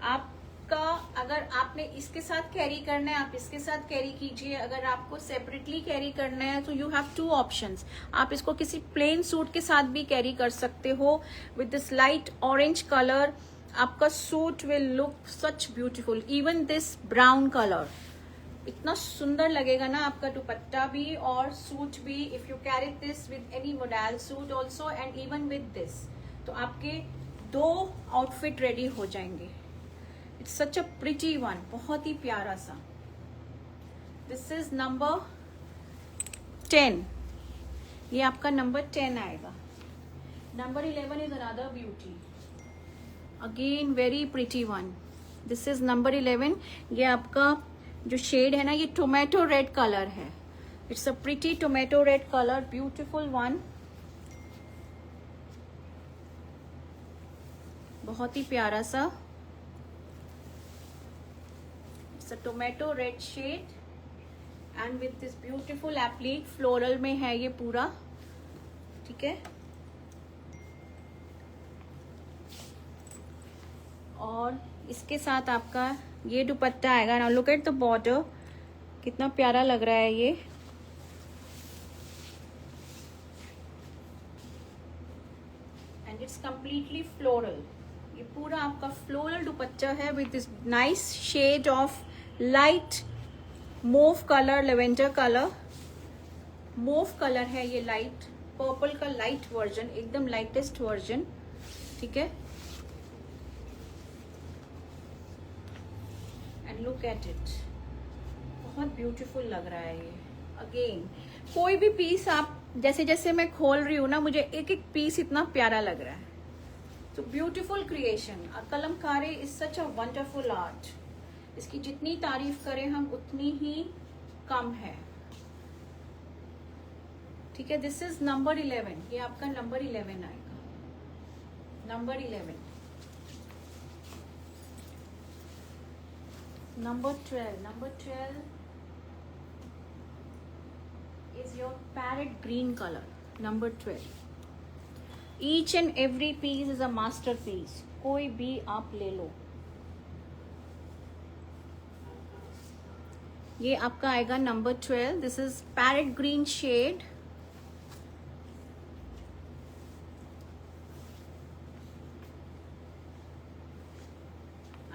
आपका अगर आपने इसके साथ कैरी करना है, आप इसके साथ कैरी कीजिए। अगर आपको सेपरेटली कैरी करना है तो यू हैव 2 ऑप्शंस। आप इसको किसी प्लेन सूट के साथ भी कैरी कर सकते हो। With this light orange colour आपका suit will look such beautiful. Even this brown colour इतना सुंदर लगेगा ना आपका दुपट्टा भी और सूट भी। If you carry this with any model suit also and even with this, तो आपके 2 आउटफिट रेडी हो जाएंगे। It's such a pretty one, बहुत ही प्यारा सा। This is number 10। ये आपका नंबर 10 आएगा। Number 11 is another beauty, again very pretty one. This is number 11। ये आपका जो शेड है ना, ये टोमेटो रेड कलर है। It's a pretty tomato red colour, beautiful one, बहुत ही प्यारा सा। It's a tomato red shade and with this beautiful applique, floral में है ये पूरा। ठीक है, और इसके साथ आपका ये दुपट्टा आएगा ना। लुक एट द बॉर्डर, कितना प्यारा लग रहा है ये। And it's completely floral. ये पूरा आपका फ्लोरल दुपट्टा है with this nice shade of light mauve colour, lavender colour. Mauve colour है ये, लाइट पर्पल का लाइट वर्जन, एकदम लाइटेस्ट वर्जन। ठीक है, एंड लुक एट इट, बहुत ब्यूटीफुल लग रहा है ये। अगेन कोई भी पीस आप, जैसे जैसे मैं खोल रही हूँ ना, मुझे एक एक पीस इतना प्यारा लग रहा है। तो beautiful creation. Kalamkari is such a wonderful art. इसकी जितनी तारीफ करें हम उतनी ही कम है। ठीक है, दिस इज नंबर 11। ये आपका नंबर 11 आएगा, number 11। Number 12, your parrot green colour, number 12. Each and every piece is a master piece. कोई भी आप ले लो. ये आपका आएगा number 12. This is parrot green shade.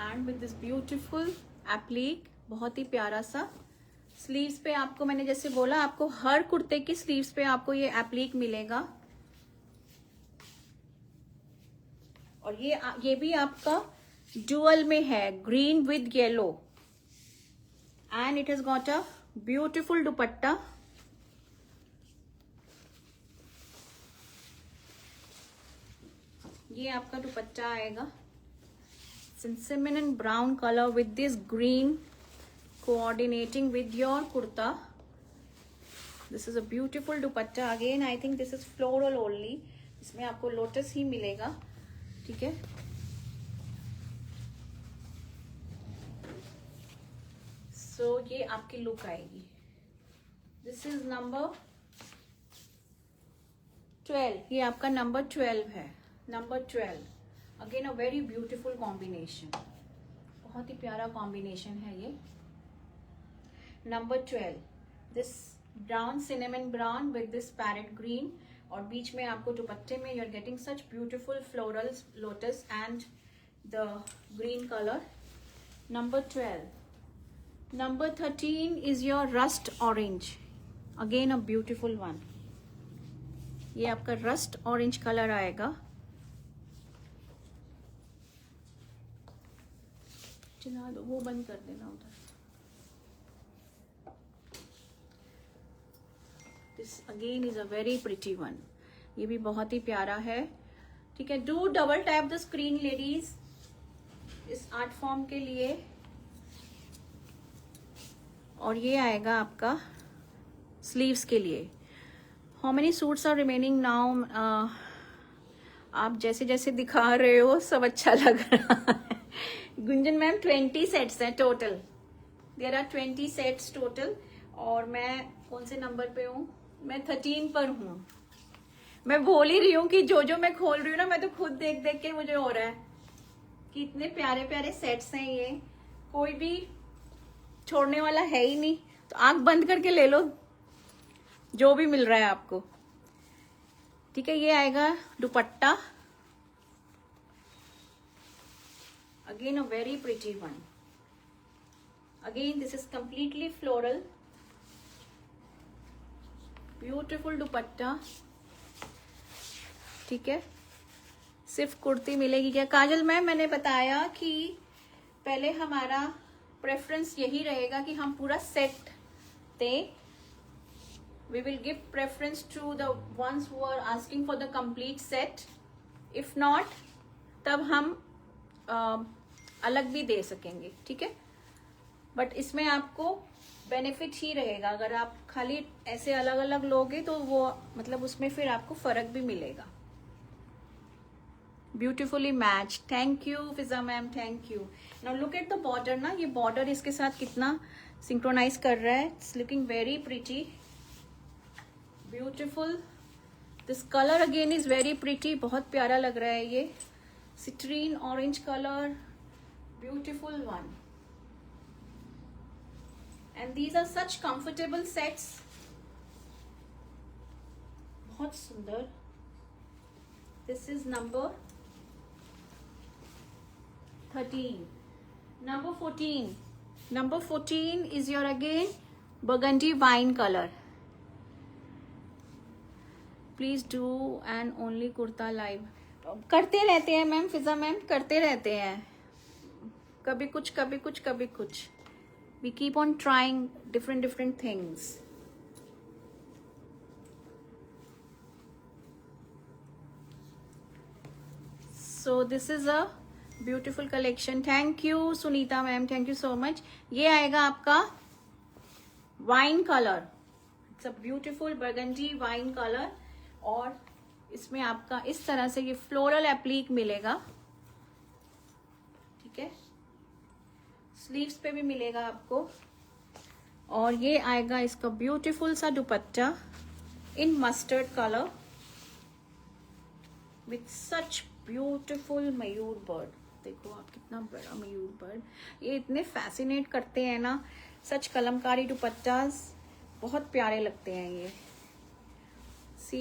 And with this beautiful applique, बहुत ही प्यारा सा. स्लीव्स पे आपको मैंने जैसे बोला, आपको हर कुर्ते की स्लीव्स पे आपको ये एप्लिक मिलेगा. और ये भी आपका डुअल में है, green with yellow. And it has got a beautiful dupatta. ये आपका दुपट्टा आएगा cinnamon brown color with this green coordinating with your kurta. This is a beautiful dupatta. Again I think this is floral only. इसमें आपको लोटस ही मिलेगा. ठीक है. So ये आपकी लुक आएगी. This is number 12. ये आपका नंबर 12 है. Number 12. Again a very beautiful combination. बहुत ही प्यारा कॉम्बिनेशन है ये. Number 12. This brown, cinnamon brown with this parrot green. और बीच में आपको दुपट्टे में you are getting such beautiful florals, lotus and the green colour. Number 12. Number 13 is your rust orange. Again a beautiful one. ये आपका रस्ट ऑरेंज कलर आएगा. चला दो, वो बंद कर देना उधर. This again is a very pretty one. ये भी बहुत ही प्यारा है. ठीक है. Do double tap the screen ladies इस आर्ट फॉर्म के लिए. और ये आएगा आपका स्लीव्स के लिए. How many suits are remaining now? आप जैसे जैसे दिखा रहे हो सब अच्छा लग रहा है. गुंजन मैम 20 सेट्स हैं total. There are 20 sets total. और मैं कौन से नंबर पे हूँ? मैं 13 पर हूँ. मैं बोल ही रही हूँ कि जो मैं खोल रही हूँ ना, मैं तो खुद देख देख के मुझे हो रहा है कि इतने प्यारे प्यारे सेट्स हैं. ये कोई भी छोड़ने वाला है ही नहीं. तो आंख बंद करके ले लो जो भी मिल रहा है आपको. ठीक है. ये आएगा दुपट्टा. Again a very pretty one. Again this is completely floral. Beautiful दुपट्टा. ठीक है. सिर्फ कुर्ती मिलेगी क्या? काजल मैम मैंने बताया कि पहले हमारा प्रेफरेंस यही रहेगा कि हम पूरा सेट दें. We will give preference to the ones who are asking for the complete set. If not, तब हम अलग भी दे सकेंगे. ठीक है. बट इसमें आपको बेनिफिट ही रहेगा. अगर आप खाली ऐसे अलग अलग लोगे तो वो मतलब उसमें फिर आपको फर्क भी मिलेगा. Beautifully match. Thank you Fiza ma'am, thank you. Now look at the border ना. ये बॉर्डर इसके साथ कितना सिंक्रोनाइज कर रहा है. It's looking very pretty, beautiful. This colour again is very pretty. बहुत प्यारा लग रहा है ये. Citrine orange colour, beautiful one. And these are such comfortable sets. बहुत सुंदर. This is number 13. Number 14. Number 14 is your again burgundy wine color. Please do and only kurta live. करते रहते हैं मैम, फिजा मैम करते रहते हैं. कभी कुछ कभी कुछ कभी कुछ. We keep on trying different things. So this is a beautiful collection. Thank you Sunita ma'am, thank you so much. ये आएगा आपका wine colour. It's a beautiful burgundy wine colour. और इसमें आपका इस तरह से ये फ्लोरल एप्लीक मिलेगा. ठीक है. स्लीव्स पे भी मिलेगा आपको. और ये आएगा इसका ब्यूटीफुल सा दुपट्टा. in mustard color with such beautiful Mayur bird. देखो आप कितना बड़ा मयूर बर्ड, ये इतने फैसिनेट करते हैं ना, सच कलमकारी दुपट्टास बहुत प्यारे लगते हैं ये। See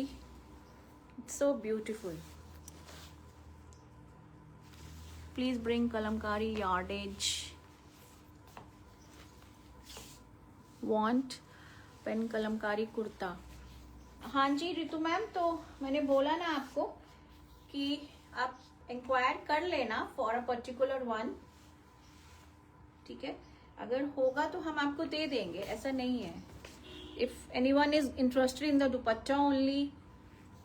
it's so beautiful. Please bring Kalamkari yardage. Want pen Kalamkari kurta. हाँ जी रितु मैम, तो मैंने बोला ना आपको कि आप इंक्वायर कर लेना फॉर अ पर्टिकुलर वन, ठीक है। अगर होगा तो हम आपको दे देंगे, ऐसा नहीं है। If anyone is interested in the dupatta only,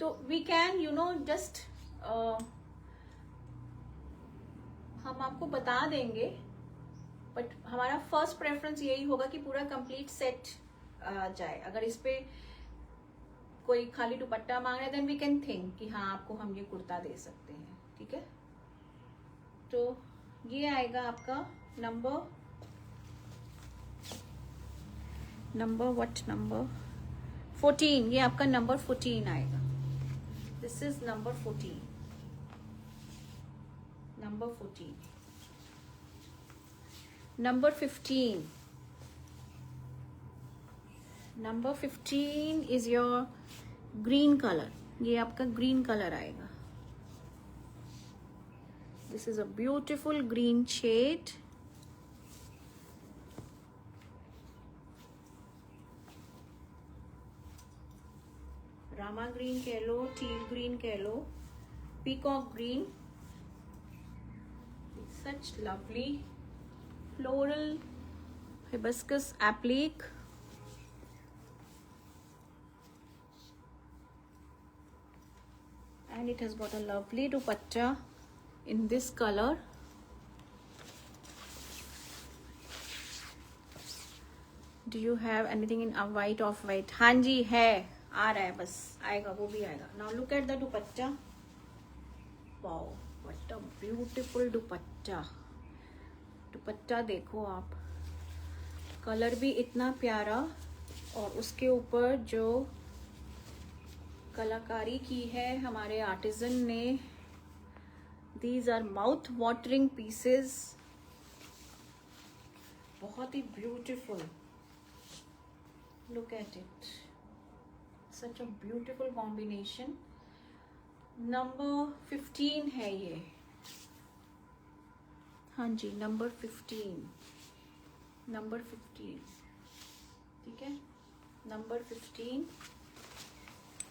तो वी कैन जस्ट हम आपको बता देंगे, बट हमारा फर्स्ट प्रेफरेंस यही होगा कि पूरा कंप्लीट सेट जाए। अगर इस पे कोई खाली दुपट्टा मांग रहे हैं देन वी कैन थिंक कि हाँ आपको हम ये कुर्ता दे सकते हैं, ठीक है। तो ये आएगा आपका नंबर व्हाट नंबर 14, ये आपका नंबर 14 आएगा। This is number 14, number 14। Number 15, number 15 is your green colour. ये आपका ग्रीन कलर आएगा। This is a beautiful green shade. Rama green कह लो, टील ग्रीन कह लो, peacock green. Such lovely floral hibiscus applique, and it has got a lovely dupatta in this color. Do you have anything in a white off white? हाँ जी है, आ रहा है, बस आएगा, वो भी आएगा। Now look at the dupatta. Wow, what a beautiful dupatta. दुपट्टा देखो आप, कलर भी इतना प्यारा, और उसके ऊपर जो कलाकारी की है हमारे आर्टिजन ने, these are mouth watering pieces, बहुत ही beautiful. Look at it, such a beautiful combination. Number 15 है ये, हाँ जी नंबर 15, नंबर 15, ठीक है। नंबर 15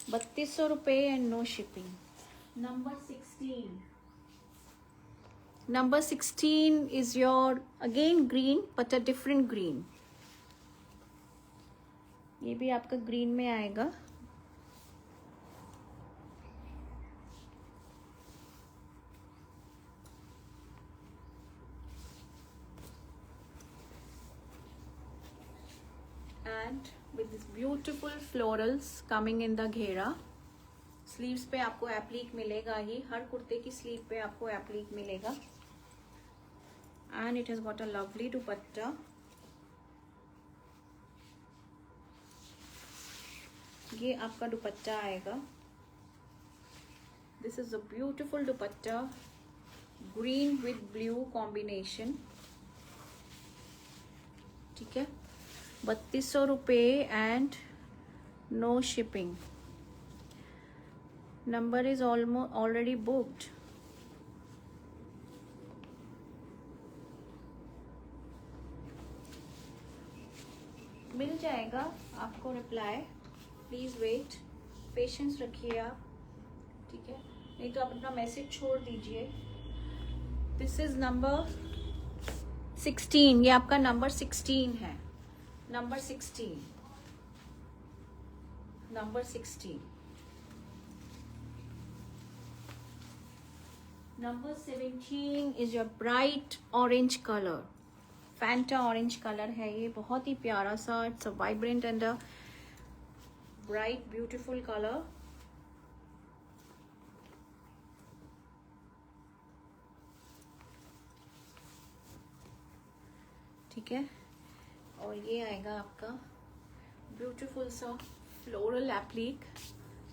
3200 रुपये and no shipping. Number 16, number 16 is your again green but a different green. ये भी आपका ग्रीन में आएगा। And with this beautiful florals coming in the घेरा। स्लीव्स पे आपको एप्लीक मिलेगा ही, हर कुर्ते की स्लीव पे आपको एप्लीक मिलेगा। And it has got a lovely दुपट्टा। ये आपका दुपट्टा आएगा। This is a beautiful dupatta, green with blue combination, ठीक है। 3200 रुपये and no shipping. Number is already booked. मिल जाएगा आपको रिप्लाई, प्लीज वेट, पेशेंस रखिए आप, ठीक है। नहीं तो आप अपना मैसेज छोड़ दीजिए। दिस इज नंबर 16, ये आपका नंबर 16 है। Number 16, number 16। Number 17 is your bright orange colour, Fanta orange colour है ये, बहुत ही प्यारा सा। It's a vibrant and a bright beautiful colour. ठीक है, और ये आएगा आपका ब्यूटीफुल सा floral applique,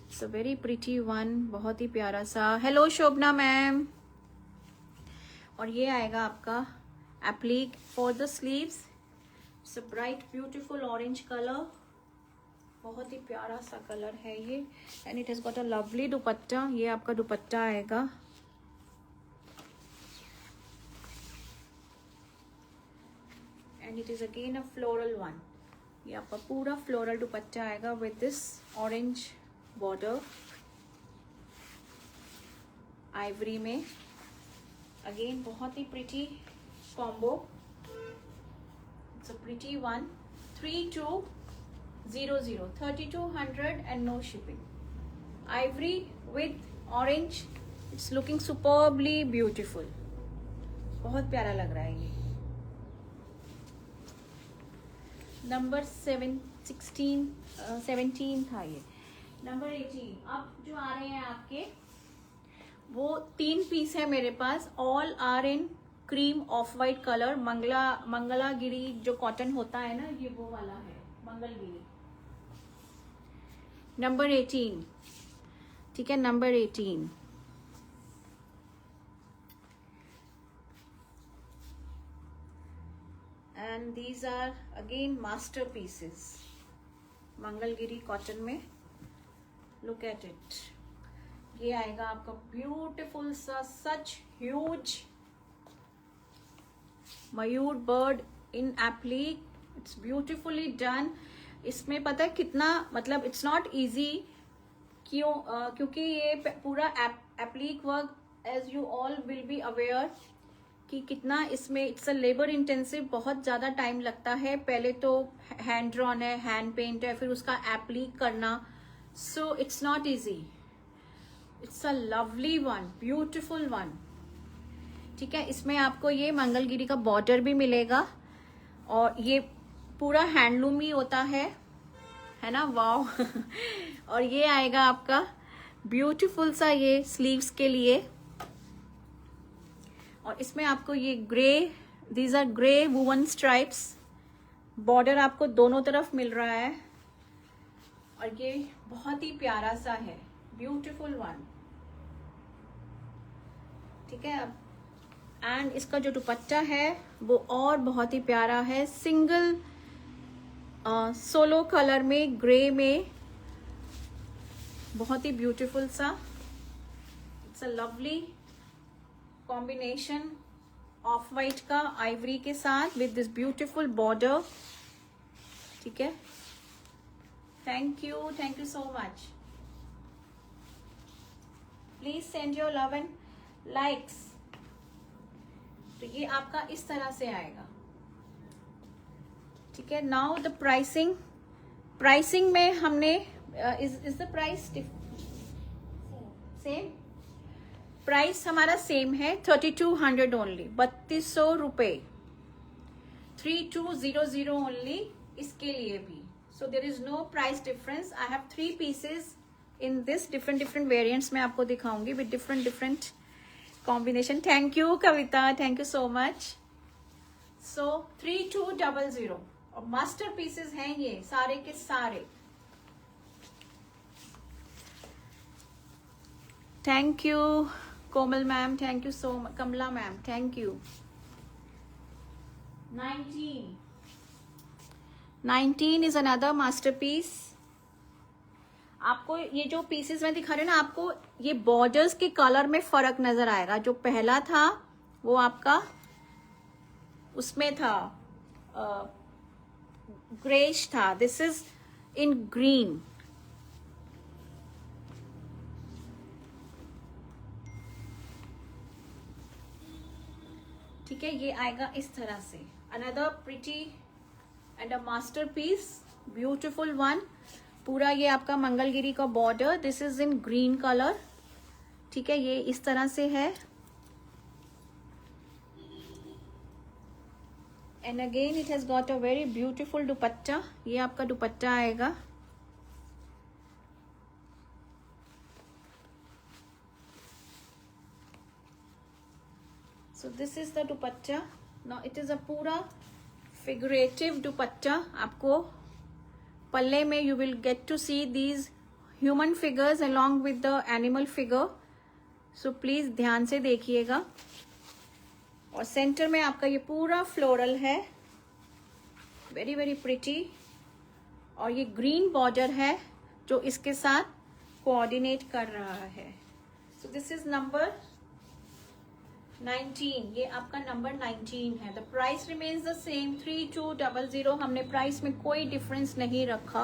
it's a very pretty one, बहुत ही प्यारा सा। हेलो शोभना मैम। और ये आएगा आपका applique for the sleeves, it's a bright beautiful orange colour, बहुत ही प्यारा सा कलर है ये, and it has got a lovely dupatta. ये आपका दुपट्टा आएगा, and it is again a floral one. ये आपका पूरा फ्लोरल दुपट्टा आएगा with this orange border, ivory में। अगेन बहुत ही pretty combo, it's a pretty one. 3200, 3200 and no shipping. Ivory with orange, it's looking superbly beautiful, बहुत प्यारा लग रहा है ये। नंबर 17 था ये। नंबर 18 अब जो आ रहे हैं आपके, वो 3 पीस है मेरे पास, all are in cream off white colour. Mangalagiri जो कॉटन होता है ना, ये वो वाला है मंगलगिरी। नंबर 18, ठीक है, number 18। And these are again masterpieces, Mangalagiri cotton में। लुक एट इट, ये आएगा आपका ब्यूटीफुल सा, सच ह्यूज मयूर bird in applique, it's beautifully done. इसमें पता है कितना, मतलब इट्स नॉट इजी, क्योंकि ये पूरा applique work, as you all will be aware कि कितना इसमें, इट्स अ लेबर इंटेंसिव, बहुत ज़्यादा टाइम लगता है। पहले तो हैंड ड्रॉन है, हैंड पेंट है, फिर उसका एप्लिक करना, so it's not easy. It's a lovely one, beautiful one, ठीक है। इसमें आपको ये मंगलगिरी का बॉर्डर भी मिलेगा, और ये पूरा हैंडलूम ही होता है ना, वाव। और ये आएगा आपका ब्यूटीफुल सा ये स्लीव्स के लिए, और इसमें आपको ये grey, these are grey woven stripes, border आपको दोनों तरफ मिल रहा है, और ये बहुत ही प्यारा सा है, ब्यूटीफुल वन, ठीक है। अब एंड इसका जो दुपट्टा है वो और बहुत ही प्यारा है, सिंगल सोलो कलर में, ग्रे में, बहुत ही ब्यूटीफुल सा। It's a lovely combination of white का आइवरी के साथ विद दिस ब्यूटीफुल बॉर्डर, ठीक है। Thank you so much. Please send your love and likes. तो ये आपका इस तरह से आएगा, ठीक है। नाउ द प्राइसिंग में हमने is the price same, price हमारा सेम है 3200 ओनली, 3200 रुपए, 3200 ओनली इसके लिए भी। So there is no price difference. I have 3 pieces in this, different variants में आपको दिखाऊंगी with different combination. Thank you Kavita, thank you so much. So 3200, और मास्टर पीसेस हैं ये सारे के सारे। Thank you Komal ma'am, thank you so much. Kamala ma'am, thank you. 19 is another master piece. आपको ये जो पीसेस में दिखा रहे हैं ना, आपको ये बॉर्डर्स के कलर में फर्क नजर आएगा। जो पहला था वो आपका उसमें था ग्रेश था, दिस इज इन ग्रीन, ठीक है। ये आएगा इस तरह से, another pretty and a master piece, beautiful one. पूरा ये आपका मंगलगिरी का border, this is in green colour, ठीक है। ये इस तरह से है, and again it has got a very beautiful dupatta. ये आपका दुपट्टा आएगा, so this is the dupatta. Now it is a पूरा फिगरेटिव दुपट्टा, आपको पल्ले में you will get to see these human figures along with the animal figure, so please ध्यान से देखिएगा। और सेंटर में आपका ये पूरा फ्लोरल है, वेरी वेरी प्रिटी। और ये ग्रीन बॉर्डर है जो इसके साथ कोऑर्डिनेट कर रहा है। सो दिस इज नंबर 19, ये आपका नंबर 19 है। The price remains the same 3200। हमने प्राइस में कोई डिफरेंस नहीं रखा।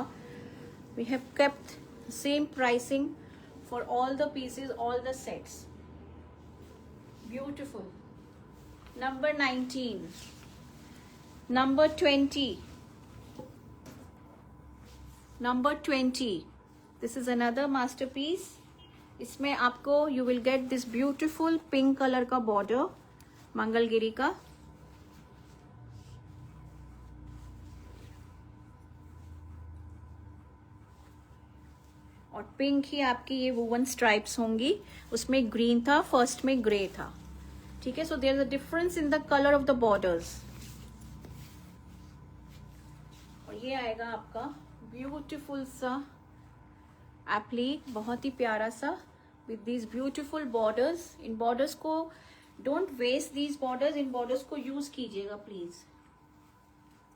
We have kept same pricing for all the pieces, all the sets. Beautiful. Number 19, number 20, number 20, this is another masterpiece. इसमें आपको you will get this beautiful pink colour का बॉर्डर मंगलगिरी का। और पिंक ही आपकी ये वुवन स्ट्राइप्स होंगी, उसमें ग्रीन था, फर्स्ट में ग्रे था, ठीक है। So there is a difference in the colour of the borders. और ये आएगा आपका ब्यूटीफुल सा एप्लिक, बहुत ही प्यारा सा विद दीज ब्यूटीफुल बॉर्डर्स। इन बॉर्डर्स को डोंट वेस्ट दीज बॉर्डर्स, इन बॉर्डर्स को यूज कीजिएगा प्लीज,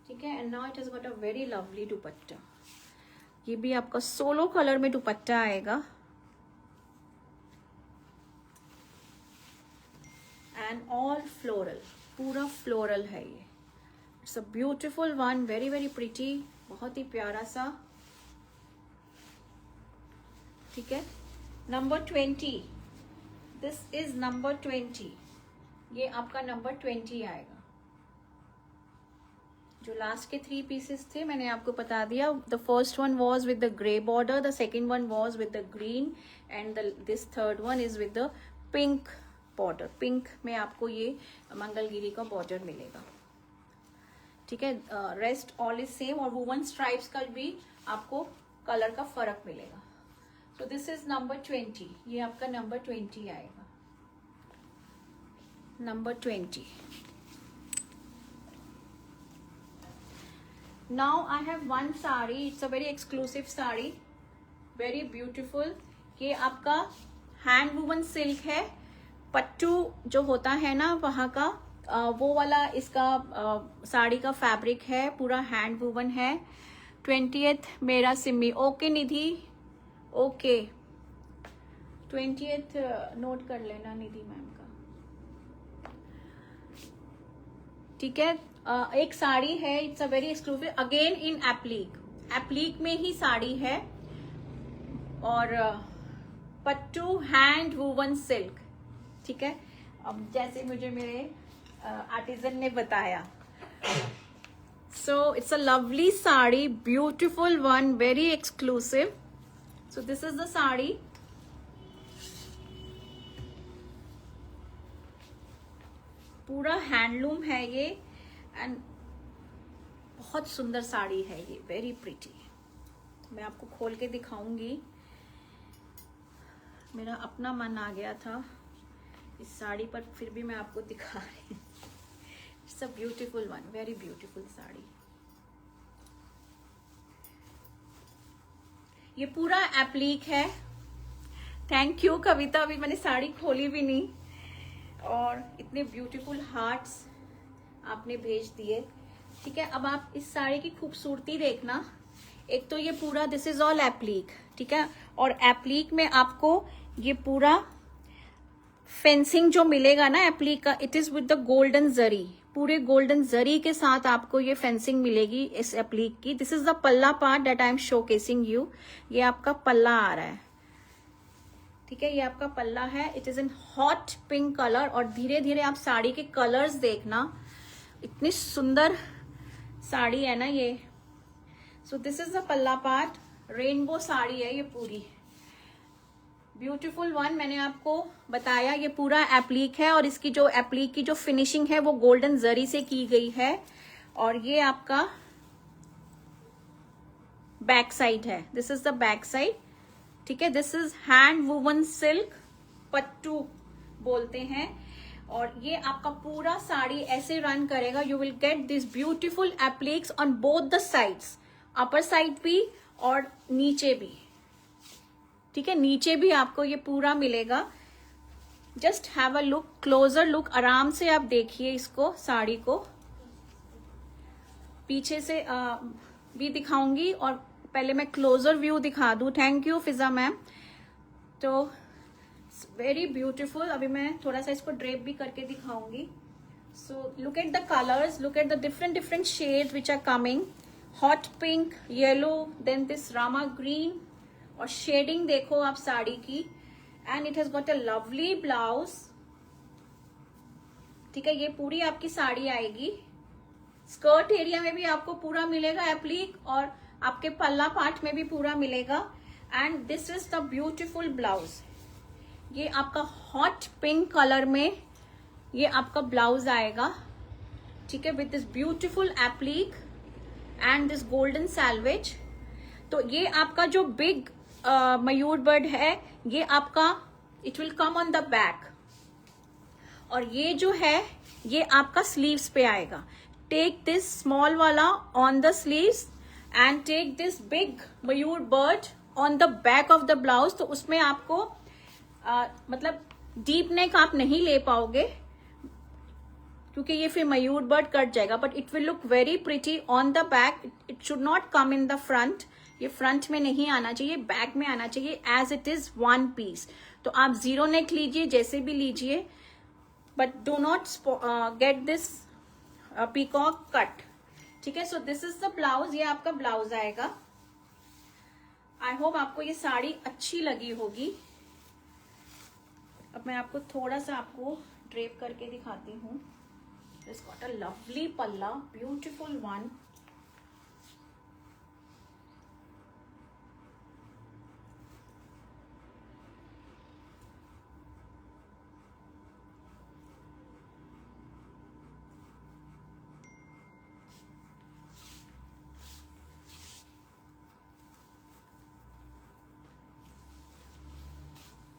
ठीक है। And now it has got a very lovely dupatta. ये भी आपका सोलो कलर में दुपट्टा आएगा एंड ऑल फ्लोरल, पूरा फ्लोरल है ये। It's a beautiful one, very very pretty, बहुत ही प्यारा सा, ठीक है। नंबर 20, दिस इज नंबर 20, ये आपका नंबर 20 आएगा। जो लास्ट के 3 पीसेस थे मैंने आपको बता दिया। The first one was with the grey border, the second one was with the green and this third one is with the pink border. Pink में आपको ये मंगलगिरी का बॉर्डर मिलेगा, ठीक है। Rest all is same. और वुवन स्ट्राइप्स का भी आपको कलर का फर्क मिलेगा। सो दिस इज नंबर 20, ये आपका नंबर 20 आएगा, number 20। Now I have one sari, it's a very exclusive sari, very beautiful. ये आपका हैंड वुवन सिल्क है, पट्टू जो होता है ना वहाँ का वो वाला इसका साड़ी का फैब्रिक है, पूरा हैंड वुवन है। 20th मेरा सिमी, ओके निधि, ओके 20th नोट कर लेना निधि मैम का, ठीक है। एक साड़ी है, it's a very exclusive, again in एप्लीक, एप्लीक में ही साड़ी है। और पट्टू हैंड वुवन सिल्क, ठीक है। अब जैसे मुझे मेरे आर्टिजन ने बताया, so it's a lovely sari, beautiful one, very exclusive. So this is the sari. पूरा हैंडलूम है ये एंड बहुत सुंदर साड़ी है ये, वेरी प्रिटी। मैं आपको खोल के दिखाऊंगी, मेरा अपना मन आ गया था इस साड़ी पर, फिर भी मैं आपको दिखा रही हूँ। It's a beautiful one, very beautiful sari. ये पूरा एप्लीक है। थैंक यू कविता, अभी मैंने साड़ी खोली भी नहीं। और इतने ब्यूटीफुल हार्ट्स आपने भेज दिए, ठीक है। अब आप इस साड़ी की खूबसूरती देखना। एक तो ये पूरा दिस इज ऑल एप्लीक, ठीक है। और एप्लीक में आपको ये पूरा फेंसिंग जो मिलेगा ना एप्लीक का, it is with the golden zari, पूरे गोल्डन जरी के साथ आपको ये फेंसिंग मिलेगी इस एप्लीक की। दिस इज द पल्ला part that I am showcasing you. ये आपका पल्ला आ रहा है, ठीक है। ये आपका पल्ला है, it is in hot pink colour. और धीरे धीरे आप साड़ी के कलर्स देखना, इतनी सुंदर साड़ी है ना ये। सो दिस इज द पल्ला पार्ट, रेनबो साड़ी है ये पूरी, ब्यूटीफुल वन। मैंने आपको बताया ये पूरा एप्लीक है और इसकी जो एप्लीक की जो फिनिशिंग है वो गोल्डन जरी से की गई है। और ये आपका बैक साइड है, this is the back side, ठीक है। This is hand woven silk, pattu बोलते हैं। और ये आपका पूरा साड़ी ऐसे रन करेगा। You will get this beautiful appliques on both the sides, upper side भी और नीचे भी, ठीक है, नीचे भी आपको ये पूरा मिलेगा। Just have a look, closure look, आराम से आप देखिए इसको, साड़ी को पीछे से भी दिखाऊंगी और पहले मैं क्लोजर व्यू दिखा दूं। Thank you Fiza ma'am. तो वेरी ब्यूटीफुल। अभी मैं थोड़ा सा इसको ड्रेप भी करके दिखाऊंगी। So look at the colours, look at the different shades which are coming. Hot pink, yellow, then this Rama green, और शेडिंग देखो आप साड़ी की। And it has got a lovely blouse, ठीक है। ये पूरी आपकी साड़ी आएगी। स्कर्ट एरिया में भी आपको पूरा मिलेगा एप्लीक, और आपके पल्ला पार्ट में भी पूरा मिलेगा। And this is the beautiful blouse. ये आपका हॉट पिंक कलर में ये आपका ब्लाउज आएगा, ठीक है, with this beautiful एप्लीक and this golden salvage. तो ये आपका जो बिग मयूर बर्ड है, ये आपका it will come on the back, और ये जो है ये आपका स्लीव्स पे आएगा। टेक दिस स्मॉल वाला on the sleeves and take this big mayur bird on the back of the blouse. तो उसमें आपको मतलब डीप नेक आप नहीं ले पाओगे, क्योंकि ये फिर मयूर बर्ड कट जाएगा, but it will look very pretty on the back. It should not come in the front, ये फ्रंट में नहीं आना चाहिए, बैक में आना चाहिए as it is one piece. तो आप जीरो नेक लीजिए, जैसे भी लीजिए, but do not get this peacock cut, ठीक है। So this is the blouse, ये आपका ब्लाउज आएगा। आई होप आपको ये साड़ी अच्छी लगी होगी। अब मैं आपको थोड़ा सा आपको ड्रेप करके दिखाती हूँ। It's got a lovely palla, beautiful one.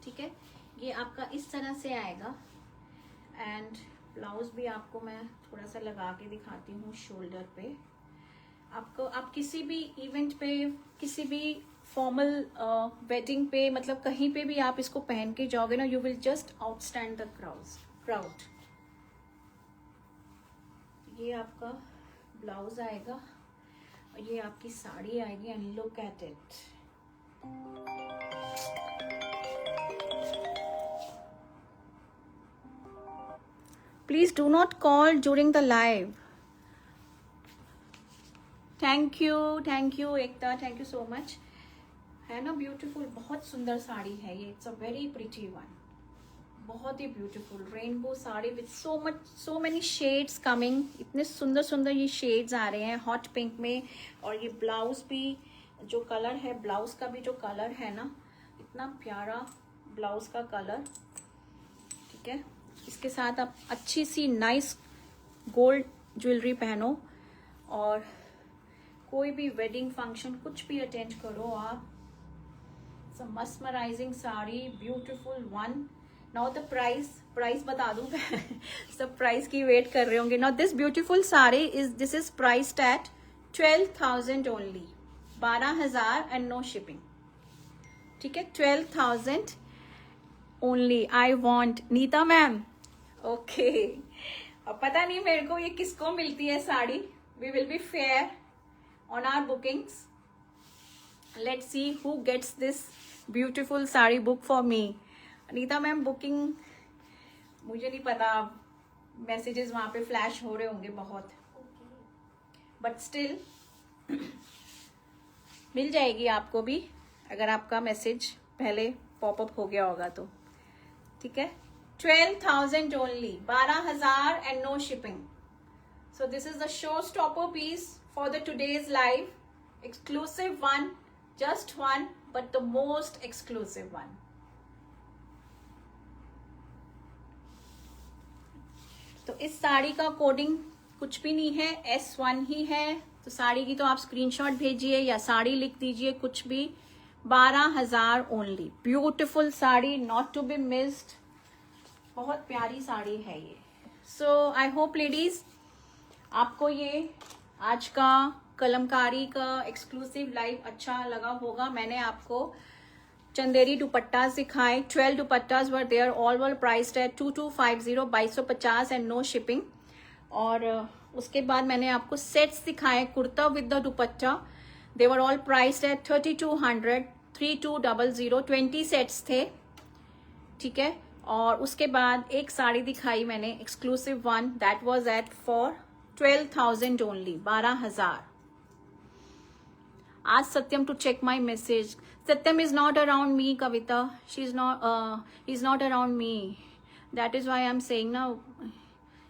ठीक है, ये आपका इस तरह से आएगा। एंड ब्लाउज भी आपको मैं थोड़ा सा लगा के दिखाती हूँ शोल्डर पे। आपको आप किसी भी इवेंट पे, किसी भी फॉर्मल वेडिंग पे, मतलब कहीं पे भी आप इसको पहन के जाओगे ना, you will just outstand the crowd. ये आपका ब्लाउज आएगा और ये आपकी साड़ी आएगी। And look at it, please do not call during the live. Thank you Ekta, thank you so much. है ना ब्यूटीफुल, बहुत सुंदर साड़ी है ये। It's a very pretty one, बहुत ही beautiful rainbow sari with so many shades coming. इतने सुंदर सुंदर ये शेड्स आ रहे हैं हॉट पिंक में। और ये ब्लाउज भी जो कलर है, ब्लाउज का भी जो कलर है ना, इतना प्यारा ब्लाउज का कलर, ठीक है। इसके साथ आप अच्छी सी नाइस गोल्ड ज्वेलरी पहनो और कोई भी वेडिंग फंक्शन कुछ भी अटेंड करो आप। Mesmerising sari, beautiful one. Now the price बता दूं सब प्राइस की वेट कर रहे होंगे। Now this beautiful sari this is priced at 12,000 only, 12,000 and no shipping, ठीक है। 12,000 only. I want Nita ma'am, okay. अब पता नहीं मेरे को ये किसको मिलती है sari. We will be fair on our bookings. Let's see who gets this beautiful sari book for me. Nita ma'am booking, मुझे नहीं पता, मैसेजेस वहां पे फ्लैश हो रहे होंगे बहुत, बट स्टिल मिल जाएगी आपको भी, अगर आपका मैसेज पहले पॉपअप हो गया होगा तो, ठीक है। 12,000 only, 12,000 and no shipping. So this is the show stopper piece for the today's live, exclusive one, just one, but the most exclusive one. तो इस साड़ी का कोडिंग कुछ भी नहीं है, S1 ही है। तो साड़ी की तो आप स्क्रीनशॉट भेजिए या साड़ी लिख दीजिए, कुछ भी। 12,000 only, beautiful sari, not to be missed. बहुत प्यारी साड़ी है ये। सो आई होप लेडीज आपको ये आज का कलमकारी का एक्सक्लूसिव लाइव अच्छा लगा होगा। मैंने आपको चंदेरी दुपट्टास दिखाए, 12 dupattas were there, all were priced at 2250 2250 and no shipping. और उसके बाद मैंने आपको सेट्स दिखाए, kurta with the dupatta, they were all priced at 3200 3200, 20 sets थे, ठीक है। और उसके बाद एक साड़ी दिखाई मैंने exclusive one, that was at for 12,000 only, 12,000। Ask Satyam to check my message. Satyam is not around me, Kavita. He's not around me. That is why I'm saying now,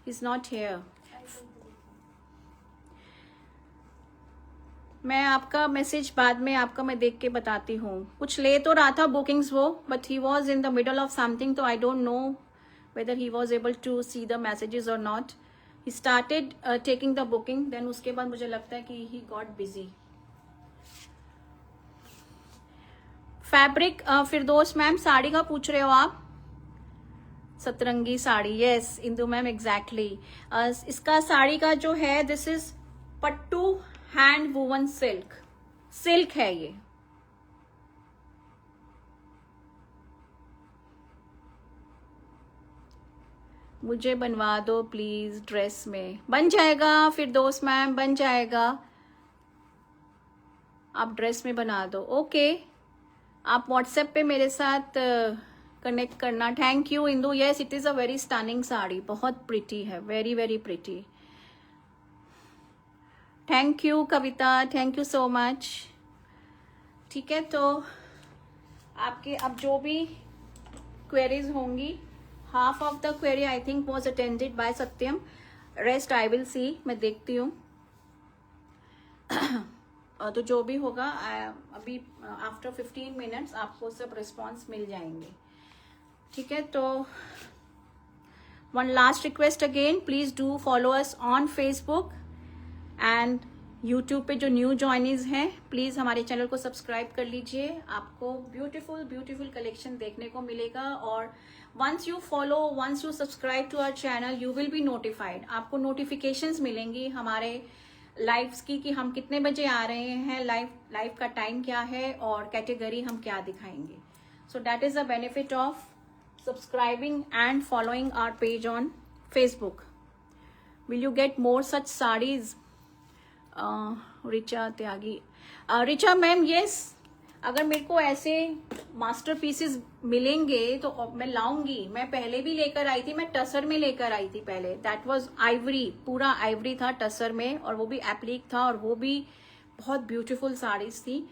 he's not here. मैं आपका मैसेज बाद में आपका मैं देख के बताती हूँ। कुछ ले तो रहा था बुकिंग्स वो, but he was in the middle of something, तो I don't know whether he was able to see the messages और not. He started taking the booking, then उसके बाद मुझे लगता है कि he got busy. Fabric Firdaus ma'am sari का पूछ रहे हो आप? सतरंगी sari, yes Indu ma'am exactly. इसका साड़ी का जो है, this is pattu hand woven silk, silk है ये। मुझे बनवा दो प्लीज ड्रेस में। बन जाएगा फिरदौस मैम, बन जाएगा, आप ड्रेस में बना दो। ओके, आप व्हाट्सएप पे मेरे साथ कनेक्ट करना। Thank you Indu. Yes, it is a very stunning sari, बहुत प्रिटी है, very very pretty. Thank you Kavita, thank you so much. ठीक है, तो आपके अब जो भी क्वेरीज होंगी, half of the query I think was attended by Satyam, rest I will see, मैं देखती हूँ। तो जो भी होगा अभी आफ्टर 15 मिनट्स आपको सब रिस्पॉन्स मिल जाएंगे, ठीक है। तो one last request again, please do follow us on Facebook and YouTube पे जो न्यू जॉइनीज हैं, प्लीज हमारे चैनल को सब्सक्राइब कर लीजिए। आपको ब्यूटीफुल ब्यूटीफुल कलेक्शन देखने को मिलेगा। और once you follow, once you subscribe to our channel, you will be notified. आपको नोटिफिकेशंस मिलेंगी हमारे लाइव्स की, कि हम कितने बजे आ रहे हैं, लाइव का टाइम क्या है और कैटेगरी हम क्या दिखाएंगे। So that is the benefit of subscribing and following our page on Facebook. Will you get more such saris? Richa Tyagi, Richa ma'am yes, अगर मेरे को ऐसे मास्टर पीसेस मिलेंगे तो मैं लाऊंगी। मैं पहले भी लेकर आई थी, मैं टसर में लेकर आई थी पहले, दैट वाज आइवरी, पूरा आइवरी था टसर में, और वो भी एप्लिक था, और वो भी बहुत ब्यूटीफुल साड़ीज थी।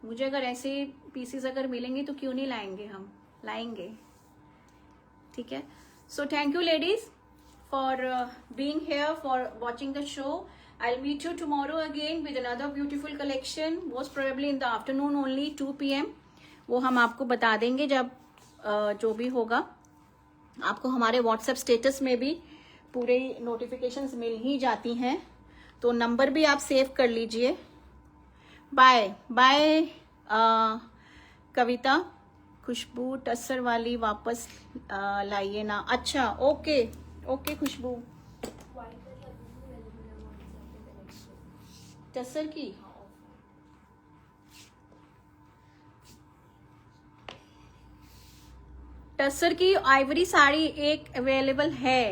मुझे अगर ऐसे पीसेस अगर मिलेंगे तो क्यों नहीं लाएंगे, हम लाएंगे, ठीक है। So thank you ladies for being here, for watching the show. I'll meet you tomorrow again with another beautiful collection, most probably in the afternoon only, 2 PM. वो हम आपको बता देंगे जब जो भी होगा। आपको हमारे व्हाट्सएप स्टेटस में भी पूरे नोटिफिकेशंस मिल ही जाती हैं, तो नंबर भी आप सेव कर लीजिए। बाय बाय कविता। खुशबू टसर वाली वापस लाइए ना। अच्छा, ओके ओके खुशबू, टसर की टसर की आइवरी साड़ी एक अवेलेबल है,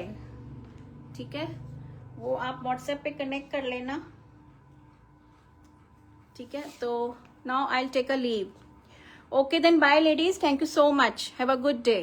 ठीक है। वो आप व्हाट्सएप पे कनेक्ट कर लेना, ठीक है। तो now I will take a leave. Okay then, bye ladies, thank you so much, have a good day.